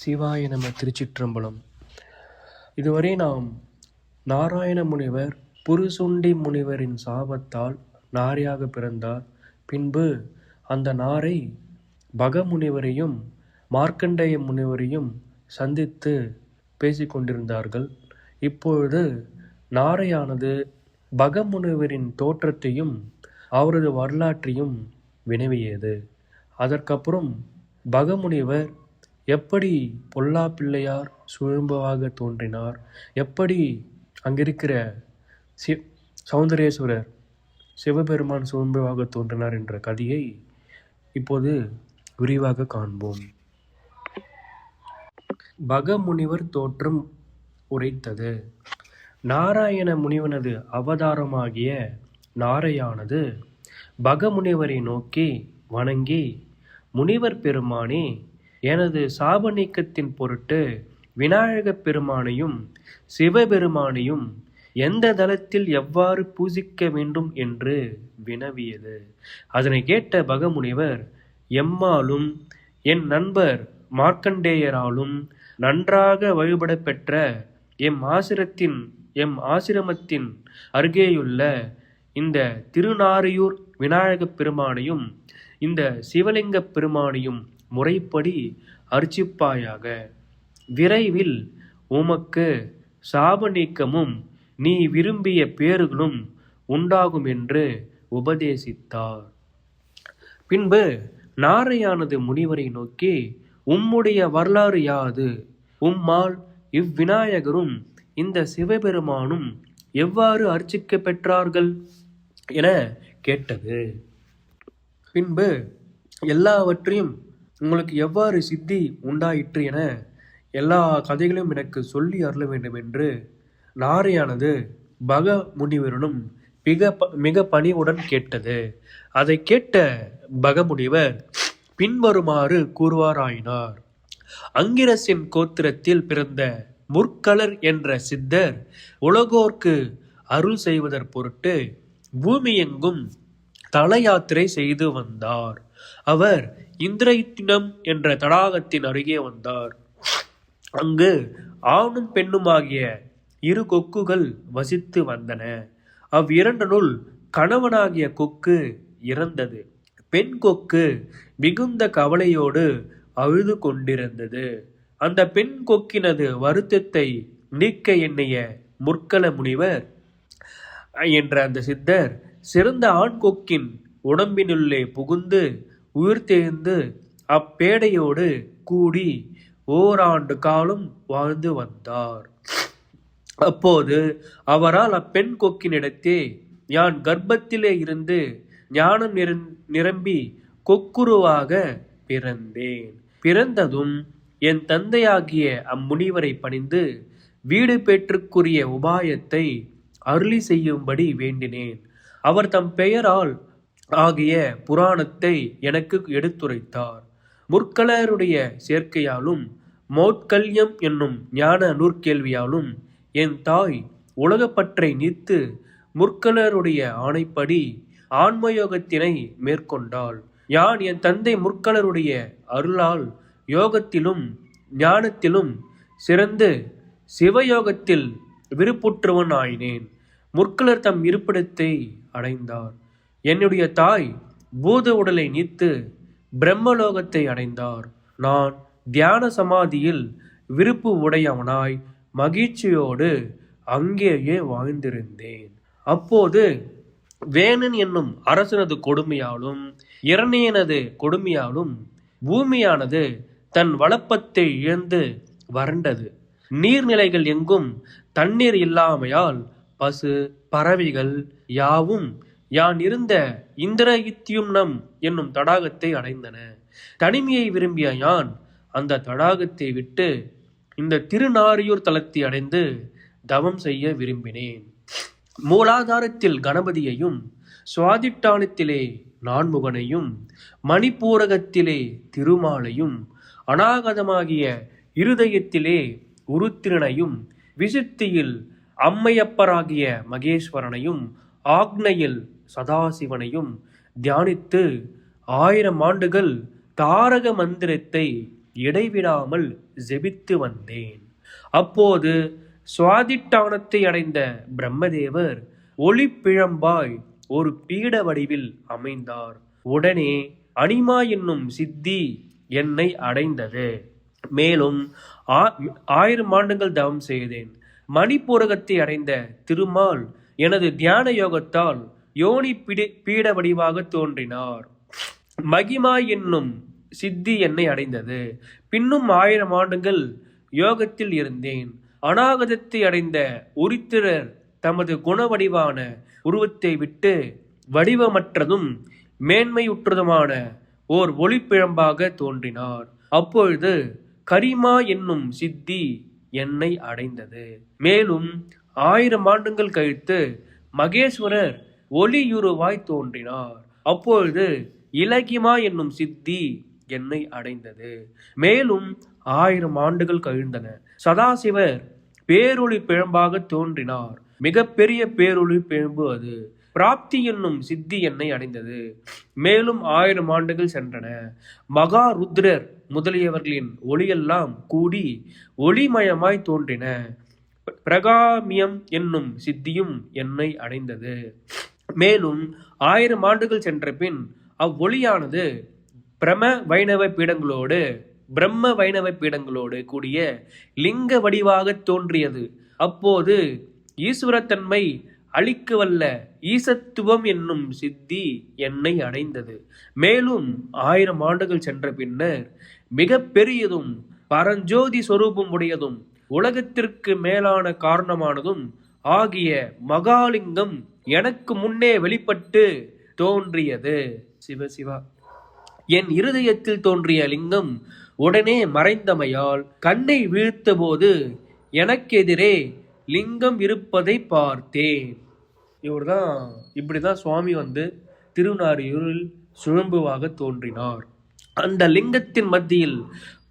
சிவாய நம. திருச்சிற்றம்பலம். இதுவரை நாம் நாராயண முனிவர் புருசுண்டி முனிவரின் சாபத்தால் நாரையாக பிறந்தார். பின்பு அந்த நாரை பகமுனிவரையும் மார்க்கண்டேய முனிவரையும் சந்தித்து பேசிக்கொண்டிருந்தார்கள். இப்பொழுது நாரையானது பகமுனிவரின் தோற்றத்தையும் அவரது வரலாற்றையும் வினவியது. அதற்கப்புறம் பகமுனிவர் எப்படி பொல்லா பிள்ளையார் சுயம்புவாக தோன்றினார், எப்படி அங்கிருக்கிற சௌந்தரேஸ்வரர் சிவபெருமான் சுயம்புவாக தோன்றினார் என்ற கதையை இப்போது விரிவாக காண்போம். பகமுனிவர் தோற்றம் உரைத்தது. நாராயண முனிவனது அவதாரமாகிய நாரையானது பகமுனிவரை நோக்கி வணங்கி, முனிவர் பெருமானே, எனது சாப நீக்கத்தின் பொருட்டு விநாயகப் பெருமானையும் சிவபெருமானையும் எந்த தலத்தில் எவ்வாறு பூஜிக்க வேண்டும் என்று வினவியது. அதனை கேட்ட பகமுனிவர், எம்மாலும் என் நண்பர் மார்க்கண்டேயராலும் நன்றாக வழிபட பெற்ற எம் ஆசிரமத்தின் அருகேயுள்ள இந்த திருநாரையூர் விநாயகப் பெருமானையும் இந்த சிவலிங்கப் பெருமானையும் முறைப்படி அர்ச்சிப்பாயாக. விரைவில் உமக்கு சாப நீக்கமும் நீ விரும்பிய பேறுகளும் உண்டாகும் என்று உபதேசித்தார். பின்பு நாரையானது முனிவரை நோக்கி, உம்முடைய வரலாறு யாது? உம்மால் இவ்விநாயகரும் இந்த சிவபெருமானும் எவ்வாறு அர்ச்சிக்க பெற்றார்கள் என கேட்டது. பின்பு எல்லாவற்றையும் உங்களுக்கு எவ்வாறு சித்தி உண்டாயிற்று என எல்லா கதைகளையும் எனக்கு சொல்லி அருள வேண்டும் என்று நாரையானது பக முனிவரிடம் மிக பணிவுடன் கேட்டது. அதை கேட்ட பகமுனிவர் பின்வருமாறு கூறுவாராயினார். அங்கிரசின் கோத்திரத்தில் பிறந்த முற்களர் என்ற சித்தர் உலகோர்க்கு அருள் செய்வதற் பொருட்டு பூமியெங்கும் தல யாத்திரை செய்து வந்தார். அவர் இந்திரயுத்தினம் என்ற தடாகத்தின் அருகே வந்தார். அங்கு ஆணும் பெண்ணுமாகிய இரு கொக்குகள் வசித்து வந்தன. அவ்விரண்டனுள் கணவனாகிய கொக்கு இறந்தது. பெண் கொக்கு மிகுந்த கவலையோடு அழுது கொண்டிருந்தது. அந்த பெண் கொக்கினது வருத்தத்தை நீக்க எண்ணிய முற்கள முனிவர் என்ற அந்த சித்தர் சிறந்த ஆண் கொக்கின் உடம்பினுள்ளே புகுந்து உயிர்த்தெழுந்து அப்பேடையோடு கூடி ஓராண்டு காலம் வாழ்ந்து வந்தார். அப்போது அவரால் அப்பெண் கொக்கினிடத்தே, யான் கர்ப்பத்திலே இருந்து ஞானம் நிரம்பி கொக்குருவாக பிறந்தேன். பிறந்ததும் என் தந்தையாகிய அம்முனிவரை பணிந்து வீடு பெற்றுக்குரிய உபாயத்தை அருளி செய்யும்படி வேண்டினேன். அவர் தம் பெயரால் ஆகிய புராணத்தை எனக்கு எடுத்துரைத்தார். முற்களருடைய சேர்க்கையாலும் மோட்கல்யம் என்னும் ஞான நூற்கேள்வியாலும் என் தாய் உலகப்பற்றை நீத்து முற்களருடைய ஆணைப்படி ஆன்மயோகத்தினை மேற்கொண்டாள். யான் என் தந்தை முற்களருடைய அருளால் யோகத்திலும் ஞானத்திலும் சிறந்து சிவயோகத்தில் விருப்புற்றவன் ஆயினேன். முற்களர் தம் இருப்பிடத்தை அடைந்தார். என்னுடைய தாய் பூத உடலை நீத்து பிரம்மலோகத்தை அடைந்தார். நான் தியான சமாதியில் விருப்பு உடையவனாய் மகிழ்ச்சியோடு அங்கேயே வாழ்ந்திருந்தேன். அப்போது வேணன் என்னும் அரசனது கொடுமையாலும் இரணியனது கொடுமையாலும் பூமியானது தன் வளப்பத்தை இழந்து வறண்டது. நீர்நிலைகள் எங்கும் தண்ணீர் இல்லாமையால் பசு பறவைகள் யாவும் யான் இருந்த இந்திரயுத்தியம் என்னும் தடாகத்தை அடைந்தன. தனிமையை விரும்பிய யான் அந்த தடாகத்தை விட்டு இந்த திருநாரையூர் தலத்தை அடைந்து தவம் செய்ய விரும்பினேன். மூலாதாரத்தில் கணபதியையும், சுவாதிட்டானத்திலே நான்முகனையும், மணிப்பூரகத்திலே திருமாலையும், அநாகதமாகிய இருதயத்திலே உருத்திரனையும், விசுத்தியில் அம்மையப்பராகிய மகேஸ்வரனையும், ஆக்னையில் சதாசிவனையும் தியானித்து 1000 ஆண்டுகள் தாரக மந்திரத்தை இடைவிடாமல் ஜெபித்து வந்தேன். அப்போது சுவாதிட்டானத்தை அடைந்த பிரம்மதேவர் ஒளிப்பிழம்பாய் ஒரு பீட வடிவில் அமைந்தார். உடனே அனிமா என்னும் சித்தி என்னை அடைந்தது. மேலும் 1000 ஆண்டுகள் தவம் செய்தேன். மணிப்பூரகத்தை அடைந்த திருமால் எனது தியான யோகத்தால் யோனி பீட வடிவாக தோன்றினார். மகிமா என்னும் சித்தி என்னை அடைந்தது. பின்னும் 1000 ஆண்டுகள் யோகத்தில் இருந்தேன். அநாகதத்தை அடைந்த உரித்திரர் தமது குணவடிவான உருவத்தை விட்டு வடிவமற்றதும் மேன்மையுற்றதுமான ஓர் ஒளிப்பிழம்பாக தோன்றினார். அப்பொழுது கரிமா என்னும் சித்தி என்னை அடைந்தது. மேலும் 1000 ஆண்டுகள் கழித்து மகேஸ்வரர் ஒளியுருவாய் தோன்றினார். அப்பொழுது இலகிமா என்னும் சித்தி என்னை அடைந்தது. மேலும் 1000 ஆண்டுகள் கழிந்தன. சதாசிவர் பேரொளி பிழம்பாக தோன்றினார். மிகப்பெரிய பேரொளி பிழம்பு அது. பிராப்தி என்னும் சித்தி என்னை அடைந்தது. மேலும் 1000 ஆண்டுகள் சென்றன. மகா ருத்ரர் முதலியவர்களின் ஒளியெல்லாம் கூடி ஒளிமயமாய் தோன்றின. பிரகாமியம் என்னும் சித்தியும் என்னை அடைந்தது. மேலும் 1000 ஆண்டுகள் சென்ற பின் அவ்வொளியானது பிரம்ம வைணவ பீடங்களோடு கூடிய லிங்க வடிவாக தோன்றியது. அப்போது ஈஸ்வரத்தன்மை அளிக்க வல்ல ஈசத்துவம் என்னும் சித்தி என்னை அடைந்தது. மேலும் 1000 ஆண்டுகள் சென்ற பின்னர் மிக பெரியதும் பரஞ்சோதி சொரூபம் உடையதும் உலகத்திற்கு மேலான காரணமானதும் ஆகிய மகாலிங்கம் எனக்கு முன்னே வெளிப்பட்டு தோன்றியது. சிவசிவா. என் இருதயத்தில் தோன்றிய லிங்கம் உடனே மறைந்தமையால் கண்ணை வீழ்த்த போது எனக்கு எதிரே லிங்கம் இருப்பதை பார்த்தேன். இப்படிதான் சுவாமி திருநாரியூரில் சுழம்புவாக தோன்றினார். அந்த லிங்கத்தின் மத்தியில்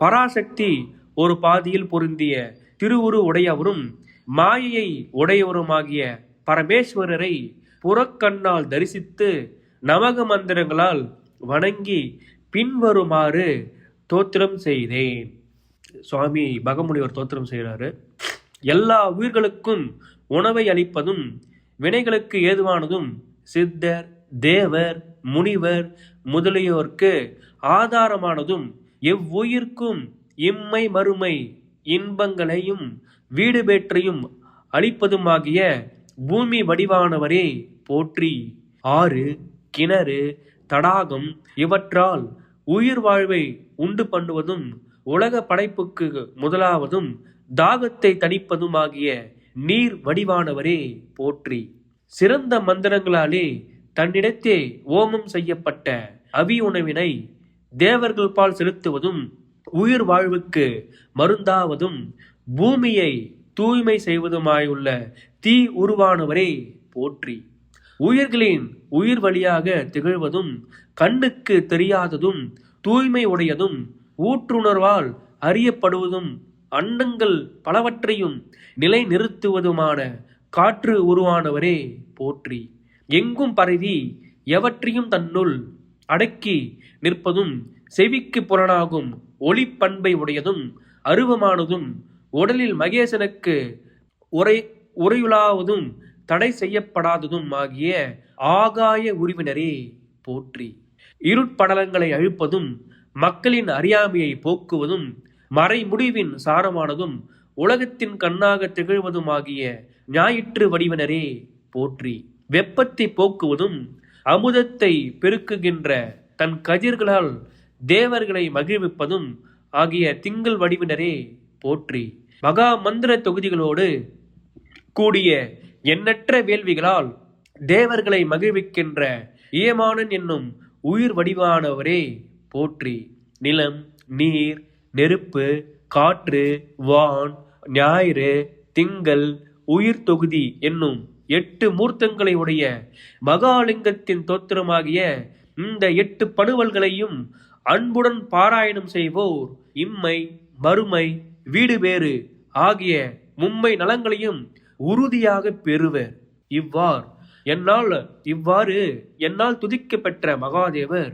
பராசக்தி ஒரு பாதியில் பொருந்திய திருவுரு உடையவரும் மாயையை உடையவருமாகிய பரமேஸ்வரரை புறக்கண்ணால் தரிசித்து நமக மந்திரங்களால் வணங்கி பின்வருமாறு தோத்திரம் செய்தேன். சுவாமி பகமுனிவர் தோத்திரம் செய்கிறாரு. எல்லா உயிர்களுக்கும் உணவை அளிப்பதும் வினைகளுக்கு ஏதுவானதும் சித்தர், தேவர், முனிவர் முதலியோர்க்கு ஆதாரமானதும் எவ்வுயிர்க்கும் இம்மை மறுமை இன்பங்களையும் வீடு பேற்றையும் அளிப்பதுமாகிய பூமி வடிவானவரே போற்றி. ஆறு, கிணறு, தடாகம் இவற்றால் உயிர் வாழ்வை உண்டு பண்ணுவதும் உலக படைப்புக்கு முதலாவதும் தாகத்தை தணிப்பதுமாகிய நீர் வடிவானவரே போற்றி. சிறந்த மந்திரங்களாலே தன்னிடத்தே ஓமம் செய்யப்பட்ட அவி உணவினை தேவர்கள் பால் செலுத்துவதும் உயிர் வாழ்வுக்கு மருந்தாவதும் பூமியை தூய்மை செய்வதுமாயுள்ள தீ உருவானவரே போற்றி. உயிர்களின் உயிர் வழியாக திகழ்வதும் கண்ணுக்கு தெரியாததும் தூய்மை உடையதும் ஊற்றுணர்வால் அறியப்படுவதும் அண்டங்கள் பலவற்றையும் நிலை நிறுத்துவதுமான காற்று உருவானவரே போற்றி. எங்கும் பரவி எவற்றையும் தன்னுள் அடக்கி நிற்பதும் செவிக்கு புலனாகும் ஒளி பண்பை உடையதும் அருவமானதும் உடலில் மகேசனுக்கு உரையுலாவதும் தடை செய்யப்படாததும் ஆகிய ஆகாய உருவினரே போற்றி. இருட்படலங்களை அழிப்பதும் மக்களின் அறியாமையை போக்குவதும் மறைமுடிவின் சாரமானதும் உலகத்தின் கண்ணாக திகழ்வதுமாகிய ஞாயிற்று வடிவினரே போற்றி. வெப்பத்தை போக்குவதும் அமுதத்தை பெருக்குகின்ற தன் கதிர்களால் தேவர்களை மகிழ்விப்பதும் ஆகிய திங்கள் வடிவினரே போற்றி. மகா மந்திர தொகுதிகளோடு கூடிய எண்ணற்ற வேள்விகளால் தேவர்களை மகிழ்விக்கின்ற இயமானன் என்னும் உயிர் வடிவானவரே போற்றி. நிலம், நீர், நெருப்பு, காற்று, வான், ஞாயிறு, திங்கள், உயிர் தொகுதி என்னும் 8 மூர்த்தங்களை உடைய மகாலிங்கத்தின் தோத்திரமாகிய இந்த 8 பணுவல்களையும் அன்புடன் பாராயணம் செய்வோர் இம்மை மறுமை வீடு பேறு ஆகிய மும்மை நலங்களையும் உறுதியாக பெறுவர். இவ்வாறு என்னால் துதிக்கப்பெற்ற மகாதேவர்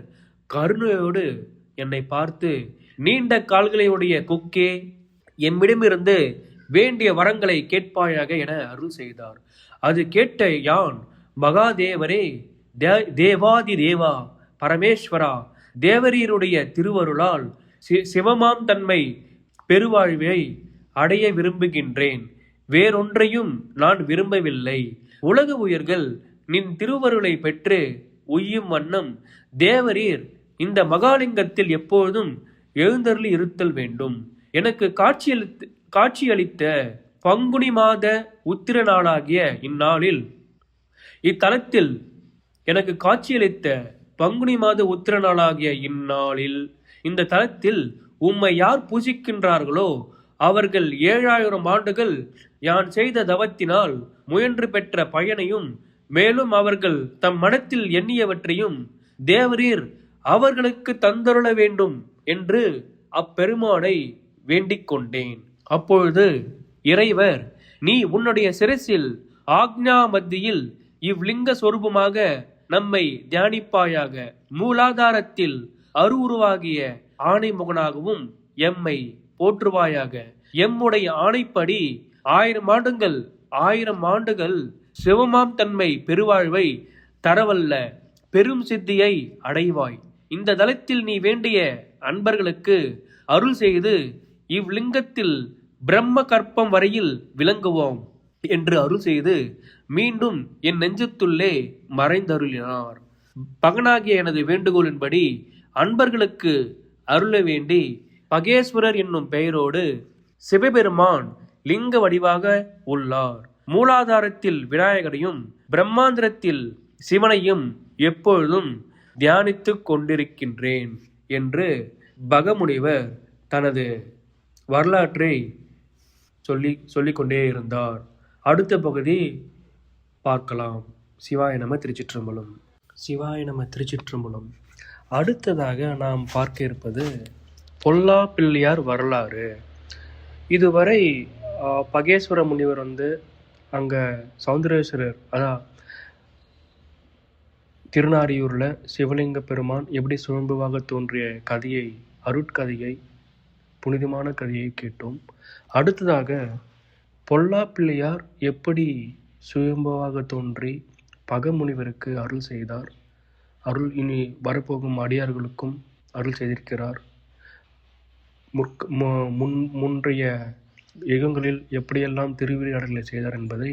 கருணையோடு என்னை பார்த்து, நீண்ட கால்களையுடைய கொக்கே, எம்மிடமிருந்து வேண்டிய வரங்களை கேட்பாயாக என அருள் செய்தார். அது கேட்ட யான், மகாதேவரே, தேவாதி தேவா, பரமேஸ்வரா, தேவரீருடைய திருவருளால் சிவமாம் தன்மை பெருவாழ்வை அடைய விரும்புகின்றேன். வேறொன்றையும் நான் விரும்பவில்லை. உலக உயிர்கள் நின் திருவருளை பெற்று உய்யும் வண்ணம் தேவரீர் இந்த மகாலிங்கத்தில் எப்பொழுதும் எழுந்தருளி இருத்தல் வேண்டும். எனக்கு காட்சியளித்த பங்குனி மாத உத்திர நாளாகிய இந்நாளில் இத்தலத்தில் எனக்கு காட்சியளித்த பங்குனி மாத உத்திர நாளாகிய இந்நாளில் இந்த தலத்தில் உம்மை யார் பூஜிக்கின்றார்களோ அவர்கள் 7000 ஆண்டுகள் யான் செய்த தவத்தினால் முயன்று பெற்ற பயனையும், மேலும் அவர்கள் தம் மனத்தில் எண்ணியவற்றையும் தேவரீர் அவர்களுக்கு தந்தருள வேண்டும் என்று அப்பெருமானை வேண்டிக் கொண்டேன். அப்பொழுது இறைவர், நீ உன்னுடைய சிரசில் ஆக்ஞா மத்தியில் இவ்லிங்க சொரூபமாக நம்மை தியானிப்பாயாக. மூலாதாரத்தில் உருவாகிய ஆணைமுகனாகவும் எம்மை போற்றுவாயாக. எம்முடைய ஆணைப்படி 1000 ஆண்டுகள் சிவமாம் தன்மை பெருவாழ்வை தரவல்ல பெரும் சித்தியை அடைவாய். இந்த தலத்தில் நீ வேண்டிய அன்பர்களுக்கு அருள் செய்து இவ்லிங்கத்தில் பிரம்ம கற்பம் வரையில் விளங்குவோம் என்று அருள் செய்து மீண்டும் என் நெஞ்சத்துள்ளே மறைந்தருளினார். பகனாகிய எனது வேண்டுகோளின்படி அன்பர்களுக்கு அருள வேண்டி பகேஸ்வரர் என்னும் பெயரோடு சிவபெருமான் லிங்க வடிவாக உள்ளார். மூலாதாரத்தில் விநாயகரையும் பிரம்மாந்திரத்தில் சிவனையும் எப்பொழுதும் தியானித்துக் கொண்டிருக்கின்றேன் என்று பகமுனிவர் தனது வரலாற்றை சொல்லிக்கொண்டே இருந்தார். அடுத்த பகுதி பார்க்கலாம். சிவாய நம திருச்சிற்றம்பலம். சிவாய நம திருச்சிற்றம்பலம். அடுத்ததாக நாம் பார்க்க இருப்பது பொல்லா பிள்ளையார் வரலாறு. இதுவரை பகேஸ்வர முனிவர் அங்கே சௌந்தரேஸ்வரர், அதான் திருநாரியூரில் சிவலிங்க பெருமான் எப்படி சுயம்புவாக தோன்றிய கதையை, அருட்கதையை, புனிதமான கதையை கேட்டோம். அடுத்ததாக பொல்லா பிள்ளையார் எப்படி சுயம்புவாக தோன்றி பகமுனிவருக்கு அருள் செய்தார், அருள் இனி வரப்போகும் அடியார்களுக்கும் அருள் செய்திருக்கிறார், முன்றைய யுகங்களில் எப்படியெல்லாம் திருவிளையாடல்களை செய்தார் என்பதை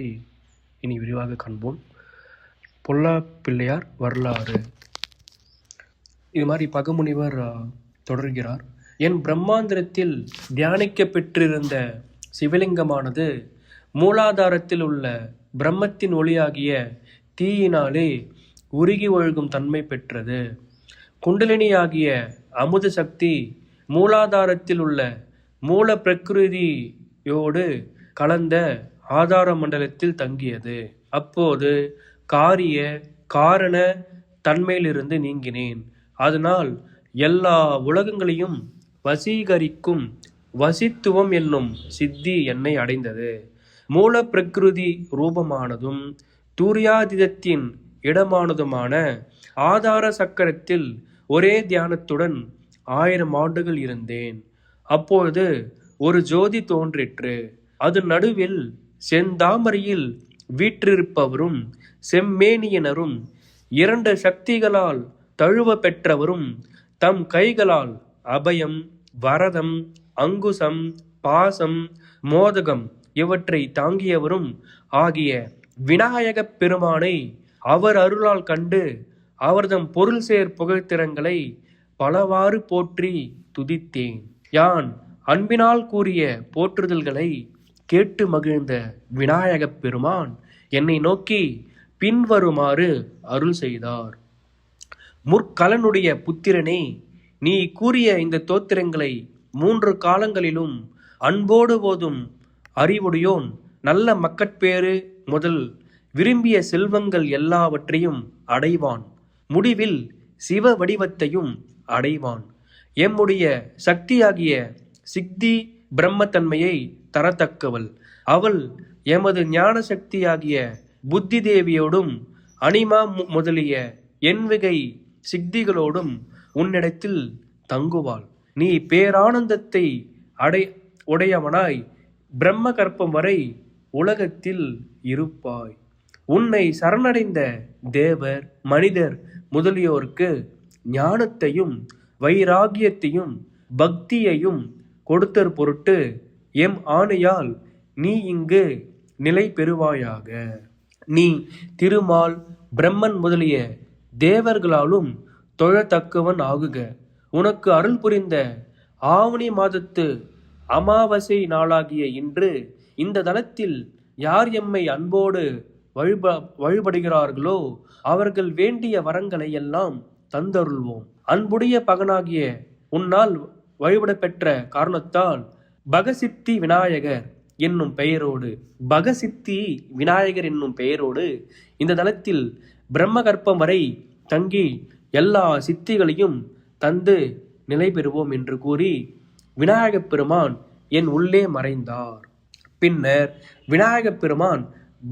இனி விரிவாக காண்போம். பொல்லா பிள்ளையார் வரலாறு. இது மாதிரி பகமுனிவர் தொடர்கிறார். என் பிரம்மாந்திரத்தில் தியானிக்க பெற்றிருந்த சிவலிங்கமானது மூலாதாரத்தில் உள்ள பிரம்மத்தின் ஒளியாகிய தீயினாலே உருகி ஒழுகும் தன்மை பெற்றது. குண்டலினியாகிய அமுத சக்தி மூலாதாரத்தில் உள்ள மூல பிரகிருதியோடு கலந்த ஆதார மண்டலத்தில் தங்கியது. அப்போது காரிய காரண தன்மையிலிருந்து நீங்கினேன். அதனால் எல்லா உலகங்களையும் வசீகரிக்கும் வசித்துவம் என்னும் சித்தி என்னை அடைந்தது. மூல பிரகிருதி ரூபமானதும் தூரியாதிதத்தின் இடமானதுமான ஆதார சக்கரத்தில் ஒரே தியானத்துடன் 1000 ஆண்டுகள் இருந்தேன். அப்பொழுது ஒரு ஜோதி தோன்றிற்று. அது நடுவில் செந்தாமரையில் வீற்றிருப்பவரும் செம்மேனியனரும் 2 சக்திகளால் தழுவ பெற்றவரும் தம் கைகளால் அபயம், வரதம், அங்குசம், பாசம், மோதகம் இவற்றை தாங்கியவரும் ஆகிய விநாயகப் பெருமானை அவர் அருளால் கண்டு அவர்தம் பொருள் சேர் புகழ்த்திறங்களை பலவாறு போற்றி துதித்தேன். யான் அன்பினால் கூறிய போற்றுதல்களை கேட்டு மகிழ்ந்த விநாயகப் பெருமான் என்னை நோக்கி பின்வருமாறு அருள் செய்தார். முற்கலனுடைய புத்திரனே, நீ கூறிய இந்த தோத்திரங்களை 3 காலங்களிலும் அன்போடு போதும் அறிவுடையோன் நல்ல மக்கட்பேறு முதல் விரும்பிய செல்வங்கள் எல்லாவற்றையும் அடைவான். முடிவில் சிவ வடிவத்தையும் அடைவான். எம்முடைய சக்தியாகிய சித்தி பிரம்மத்தன்மையை தரத்தக்கவள். அவள் எமது ஞான சக்தியாகிய புத்தி தேவியோடும் அனிமா முதலிய எண்வகை சித்திகளோடும் உன்னிடத்தில் தங்குவாள். நீ பேரானந்தத்தை உடையவனாய் பிரம்ம கற்பம் வரை உலகத்தில் இருப்பாய். உன்னை சரணடைந்த தேவர், மனிதர் முதலியோருக்கு ஞானத்தையும் வைராகியத்தையும் பக்தியையும் கொடுத்தற் பொருட்டு எம் ஆணையால் நீ இங்கு நிலை பெறுவாயாக. நீ திருமால், பிரம்மன் முதலிய தேவர்களாலும் தொழத்தக்கவன் ஆகுக. உனக்கு அருள் புரிந்த ஆவணி மாதத்து அமாவாசை நாளாகிய இன்று இந்த தலத்தில் யார் எம்மை அன்போடு வழிபடுகிறார்களோ அவர்கள் வேண்டிய வரங்களை எல்லாம் தந்தருள்வோம். அன்புடைய பகனாகிய உன்னால் வழிபட பெற்ற காரணத்தால் பகசித்தி விநாயகர் என்னும் பெயரோடு இந்த தலத்தில் பிரம்ம கற்பம் வரை தங்கி எல்லா சித்திகளையும் தந்து நிலை பெறுவோம் என்று கூறி விநாயகப் பெருமான் என் உள்ளே மறைந்தார். பின்னர் விநாயகப் பெருமான்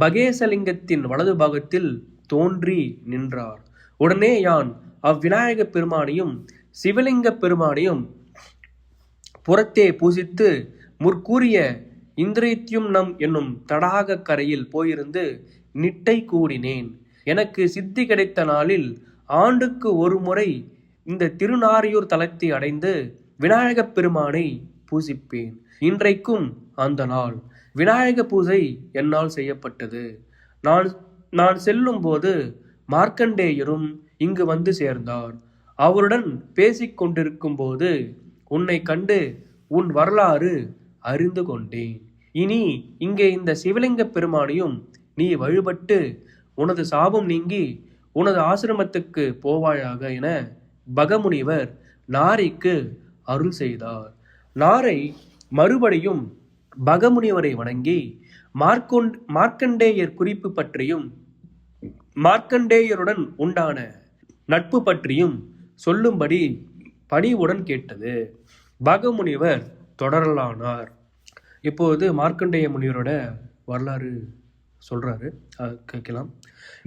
பகேசலிங்கத்தின் வலது பாகத்தில் தோன்றி நின்றார். உடனே யான் அவ்விநாயகப் பெருமானையும் சிவலிங்க பெருமானையும் புறத்தே பூசித்து முற்கூறிய இந்திரேத்யும்னம் என்னும் தடாக கரையில் போயிருந்து நிட்டை கூடினேன். எனக்கு சித்தி கிடைத்த நாளில் ஆண்டுக்கு ஒரு முறை இந்த திருநாரையூர் தலத்தை அடைந்து விநாயகப் பெருமானை பூசிப்பேன். இன்றைக்கும் அந்த நாள் விநாயக பூஜை என்னால் செய்யப்பட்டது. நான் செல்லும் போது மார்க்கண்டேயரும் இங்கு வந்து சேர்ந்தார். அவருடன் பேசிக் கொண்டிருக்கும் போது உன்னை கண்டு உன் வரலாறு அறிந்து கொண்டேன். இனி இங்கே இந்த சிவலிங்க பெருமானையும் நீ வழிபட்டு உனது சாபம் நீங்கி உனது ஆசிரமத்துக்கு போவாயாக என பகமுனிவர் நாரைக்கு அருள் செய்தார். நாரை மறுபடியும் பகமுனிவரை வணங்கி மார்க்கண்டேயர் குறிப்பு பற்றியும் மார்க்கண்டேயருடன் உண்டான நட்பு பற்றியும் சொல்லும்படி பணிவுடன் கேட்டது. பகமுனிவர் தொடரலானார். இப்போது மார்க்கண்டேய முனிவரோட வரலாறு சொல்றாரு, கேட்கலாம்.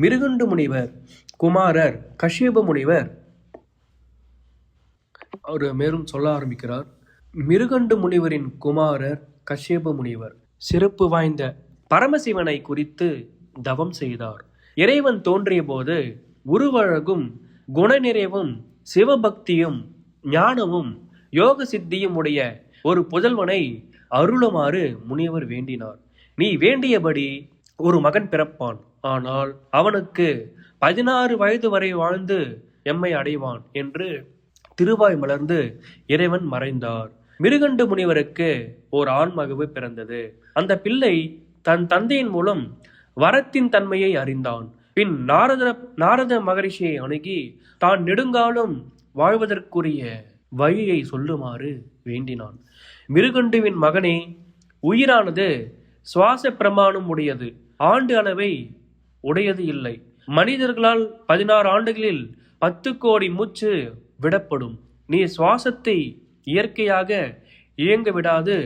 மிருகண்டு முனிவர் குமாரர் கஷ்யப முனிவர் அவர் மேலும் சொல்ல ஆரம்பிக்கிறார். மிருகண்டு முனிவரின் குமாரர் கஷ்யப முனிவர் சிறப்பு வாய்ந்த பரமசிவனை குறித்து தவம் செய்தார். இறைவன் தோன்றிய போது உருவழகும் குணநிறைவும் சிவபக்தியும் ஞானமும் யோக சித்தியும் உடைய ஒரு புதல்வனை அருளுமாறு முனிவர் வேண்டினார். நீ வேண்டியபடி ஒரு மகன் பிறப்பான், ஆனால் அவனுக்கு 16 வயது வரை வாழ்ந்து எம்மை அடைவான் என்று திருவாய் மலர்ந்து இறைவன் மறைந்தார். மிருகண்டு முனிவருக்கு ஓர் ஆண்மகவு பிறந்தது. அந்த பிள்ளை தன் தந்தையின் மூலம் வரத்தின் தன்மையை அறிந்தான். பின் நாரத மகரிஷியை அணுகி தான் நெடுங்காலம் வாழ்வதற்குரிய வழியை சொல்லுமாறு வேண்டினான். மிருகண்டுவின் மகனே, உயிரானது சுவாச பிரமாணம் உடையது, ஆண்டு அளவை உடையது இல்லை. மனிதர்களால் 16 ஆண்டுகளில் 10 கோடி மூச்சு விடப்படும். நீ சுவாசத்தை இயற்கையாக இயங்க விடாது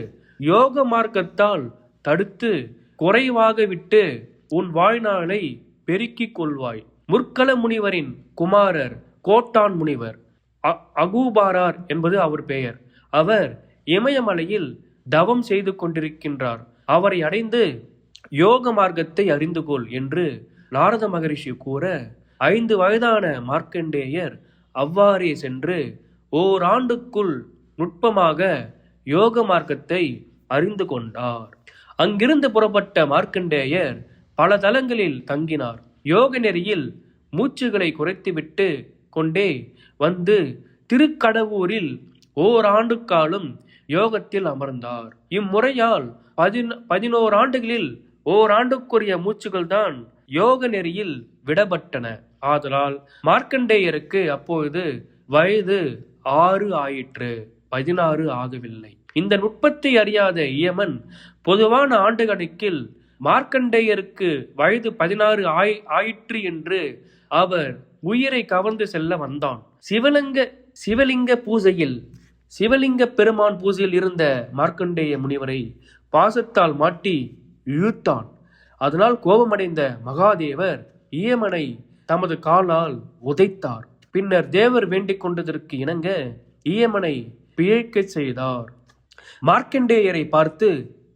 யோக மார்க்கத்தால் தடுத்து குறைவாக விட்டு உன் வாழ்நாளை பெருக்கிக் கொள்வாய். முற்கள முனிவரின் குமாரர் கோட்டான் முனிவர், அகூபாரார் என்பது அவர் பெயர். அவர் இமயமலையில் தவம் செய்து கொண்டிருக்கின்றார். அவரை அடைந்து யோக மார்க்கத்தை அறிந்து கொள் என்று நாரத மகரிஷி கூற 5 வயதான மார்க்கண்டேயர் அவ்வாறே சென்று ஓராண்டுக்குள் நுட்பமாக யோக மார்க்கத்தை அறிந்து கொண்டார். அங்கிருந்து புறப்பட்ட மார்க்கண்டேயர் பல தலங்களில் தங்கினார். யோக நெறியில் மூச்சுகளை குறைத்துவிட்டு கொண்டே வந்து திருக்கடவூரில் ஓராண்டு காலம் யோகத்தில் அமர்ந்தார். இம்முறையால் 11 ஆண்டுகளில் ஓராண்டுக்குரிய மூச்சுகள் தான் யோக நெறியில் விடப்பட்டன. ஆதலால் மார்க்கண்டேயருக்கு அப்பொழுது வயது 6 ஆயிற்று, 16 ஆகவில்லை. இந்த நுட்பத்தை அறியாத இயமன் பொதுவான ஆண்டு கணக்கில் மார்க்கண்டேயருக்கு வயது 16 ஆயிற்று என்று அவர் உயிரை கவர்ந்து செல்ல வந்தான். சிவலிங்க பூஜையில் சிவலிங்க பெருமான் பூஜையில் இருந்த மார்க்கண்டேய முனிவரை பாசத்தால் மாட்டி இழுத்தான். அதனால் கோபமடைந்த மகாதேவர் இயமனை தமது காலால் உதைத்தார். பின்னர் தேவர் வேண்டிக் கொண்டதற்கு இணங்க இயமனை பிழைக்கச் செய்தார். மார்க்கண்டேயரை பார்த்து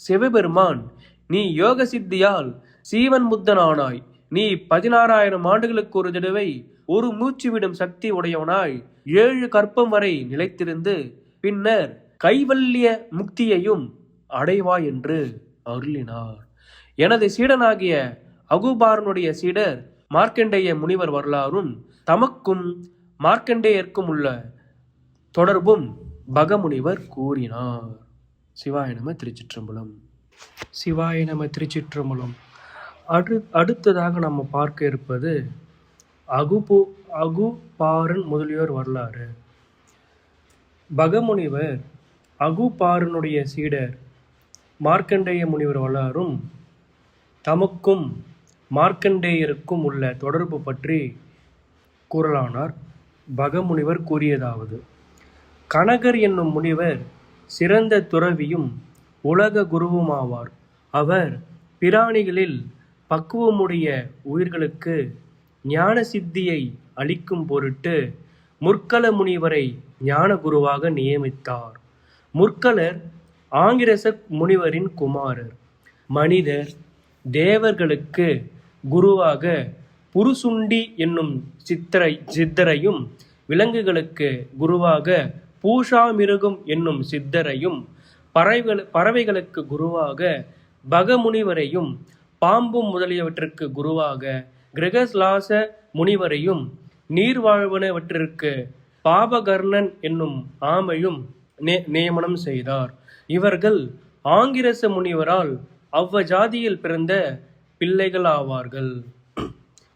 சிவபெருமான், நீ யோக சித்தியால் சீவன் முத்தனானாய். நீ 16,000 ஆண்டுகளுக்கு ஒரு தடவை ஒரு மூச்சு விடும் சக்தி உடையவனாய் 7 கற்பம் வரை நிலைத்திருந்து பின்னர் கைவல்ய முக்தியையும் அடைவாய் என்று அருளினார். எனது சீடனாகிய அகுபாரனுடைய சீடர் மார்க்கண்டேய முனிவர் வரலாறும் தமக்கும் மார்க்கண்டேயர்க்கும் உள்ள தொடர்பும் பகமுனிவர் கூறினார். சிவாய நம திருச்சிற்றம்பலம். சிவாய நம திருச்சிற்றம்பலம். அடுத்ததாக நம்ம பார்க்க இருப்பது அகுபாரன் முதலியோர் வரலாறு. பகமுனிவர் அகுபாரனுடைய சீடர் மார்க்கண்டேய முனிவர் வரலாறும் தமக்கும் மார்க்கண்டேயருக்கும் உள்ள தொடர்பு பற்றி கூறலானார். பகமுனிவர் கூறியதாவது: கனகர் என்னும் முனிவர் சிறந்த துறவியும் உலக குருவுமாவார். அவர் பிராணிகளில் பக்குவமுடைய உயிர்களுக்கு ஞான சித்தியை அளிக்கும் பொருட்டு முற்கள முனிவரை ஞான குருவாக நியமித்தார். முற்களர் ஆங்கிரச முனிவரின் குமாரர். மனிதர் தேவர்களுக்கு குருவாக புருசுண்டி என்னும் சித்தரையும், விலங்குகளுக்கு குருவாக பூஷாமிருகம் என்னும் சித்தரையும், பறவைகளுக்கு குருவாக பகமுனிவரையும், பாம்பும் முதலியவற்றிற்கு குருவாக கிரகஸ்லாச முனிவரையும், நீர்வாழ்வனவற்றிற்கு பாபகர்ணன் என்னும் ஆமையும் நியமனம் செய்தார். இவர்கள் ஆங்கிரச முனிவரால் அவ்வஜாதியில் பிறந்த பிள்ளைகள் ஆவார்கள்.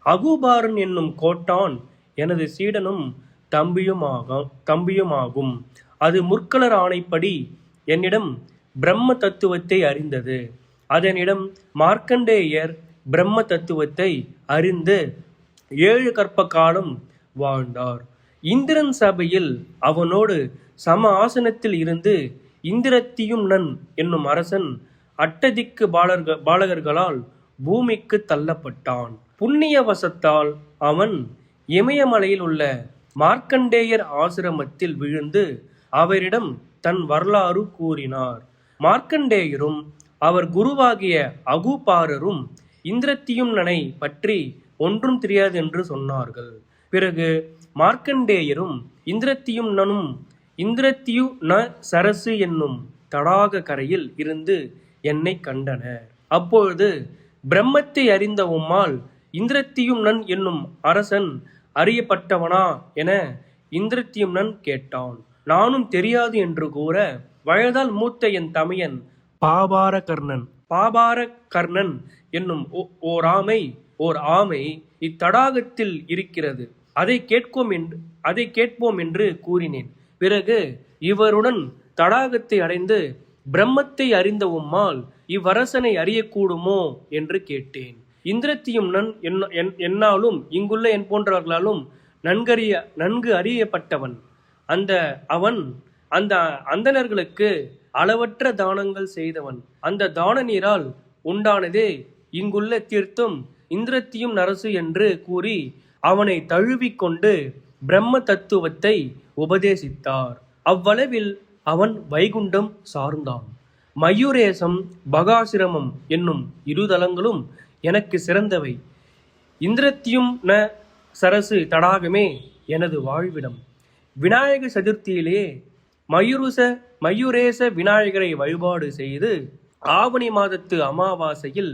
அகுபாரன் என்னும் கோட்டான் எனது சீடனும் தம்பியுமாகும். அது முற்களர் ஆணைப்படி என்னிடம் பிரம்ம தத்துவத்தை அறிந்தது. அதனிடம் மார்க்கண்டேயர் பிரம்ம தத்துவத்தை அறிந்து 7 கற்ப காலம் வாழ்ந்தார். இந்திரன் சபையில் அவனோடு சம ஆசனத்தில் இருந்து இந்திரத்தியும் நன் என்னும் அரசன் அட்டதிக்கு பாலகர்களால் பூமிக்கு தள்ளப்பட்டான். புண்ணிய வசத்தால் அவன் இமயமலையில் உள்ள மார்க்கண்டேயர் ஆசிரமத்தில் விழுந்து அவரிடம் தன் வரலாறு கூறினார். மார்க்கண்டேயரும் அவர் குருவாகிய அகுபாரரும் இந்திரத்தியும் நனை பற்றி ஒன்றும் தெரியாது என்று சொன்னார்கள். பிறகு மார்க்கண்டேயரும் இந்திரத்தியும் நனும் இந்திரத்தியு ந சரசு என்னும் தடாக கரையில் இருந்து என்னை கண்டனர். அப்பொழுது பிரம்மத்தை அறிந்த உம்மால் இந்திரத்தியும் நன் என்னும் அரசன் அறியப்பட்டவனா என இந்திரத்தியும் நன் கேட்டான். நானும் தெரியாது என்று கூற, வயதால் மூத்த என் தமையன் பாபாரகர்ணன் என்னும் ஓர் ஆமை இத்தடாகத்தில் இருக்கிறது, அதை கேட்போம் என்று கூறினேன். பிறகு இவருடன் தடாகத்தை அடைந்து பிரம்மத்தை அறிந்த உம்மால் இவ்வரசனை அறியக்கூடுமோ என்று கேட்டேன். இந்திரத்தியும் நன் என்னாலும் இங்குள்ள என் போன்றவர்களாலும் நன்கு அறியப்பட்டவன். அவன் அந்த அந்தணர்களுக்கு அளவற்ற தானங்கள் செய்தவன். அந்த தான நீரால் உண்டானதே இங்குள்ள தீர்த்தம் இந்திரத்தியும் நரசு என்று கூறி அவனை தழுவிக்கொண்டு பிரம்ம தத்துவத்தை உபதேசித்தார். அவ்வளவில் அவன் வைகுண்டம் சார்ந்தான். மயூரேசம் பகாசிரமம் என்னும் 2 தலங்களும் எனக்கு சிறந்தவை. இந்திரத்தியும் ந சரசு தடாகமே எனது வாழ்விடம். விநாயக சதுர்த்தியிலே மயூரேச விநாயகரை வழிபாடு செய்து ஆவணி மாதத்து அமாவாசையில்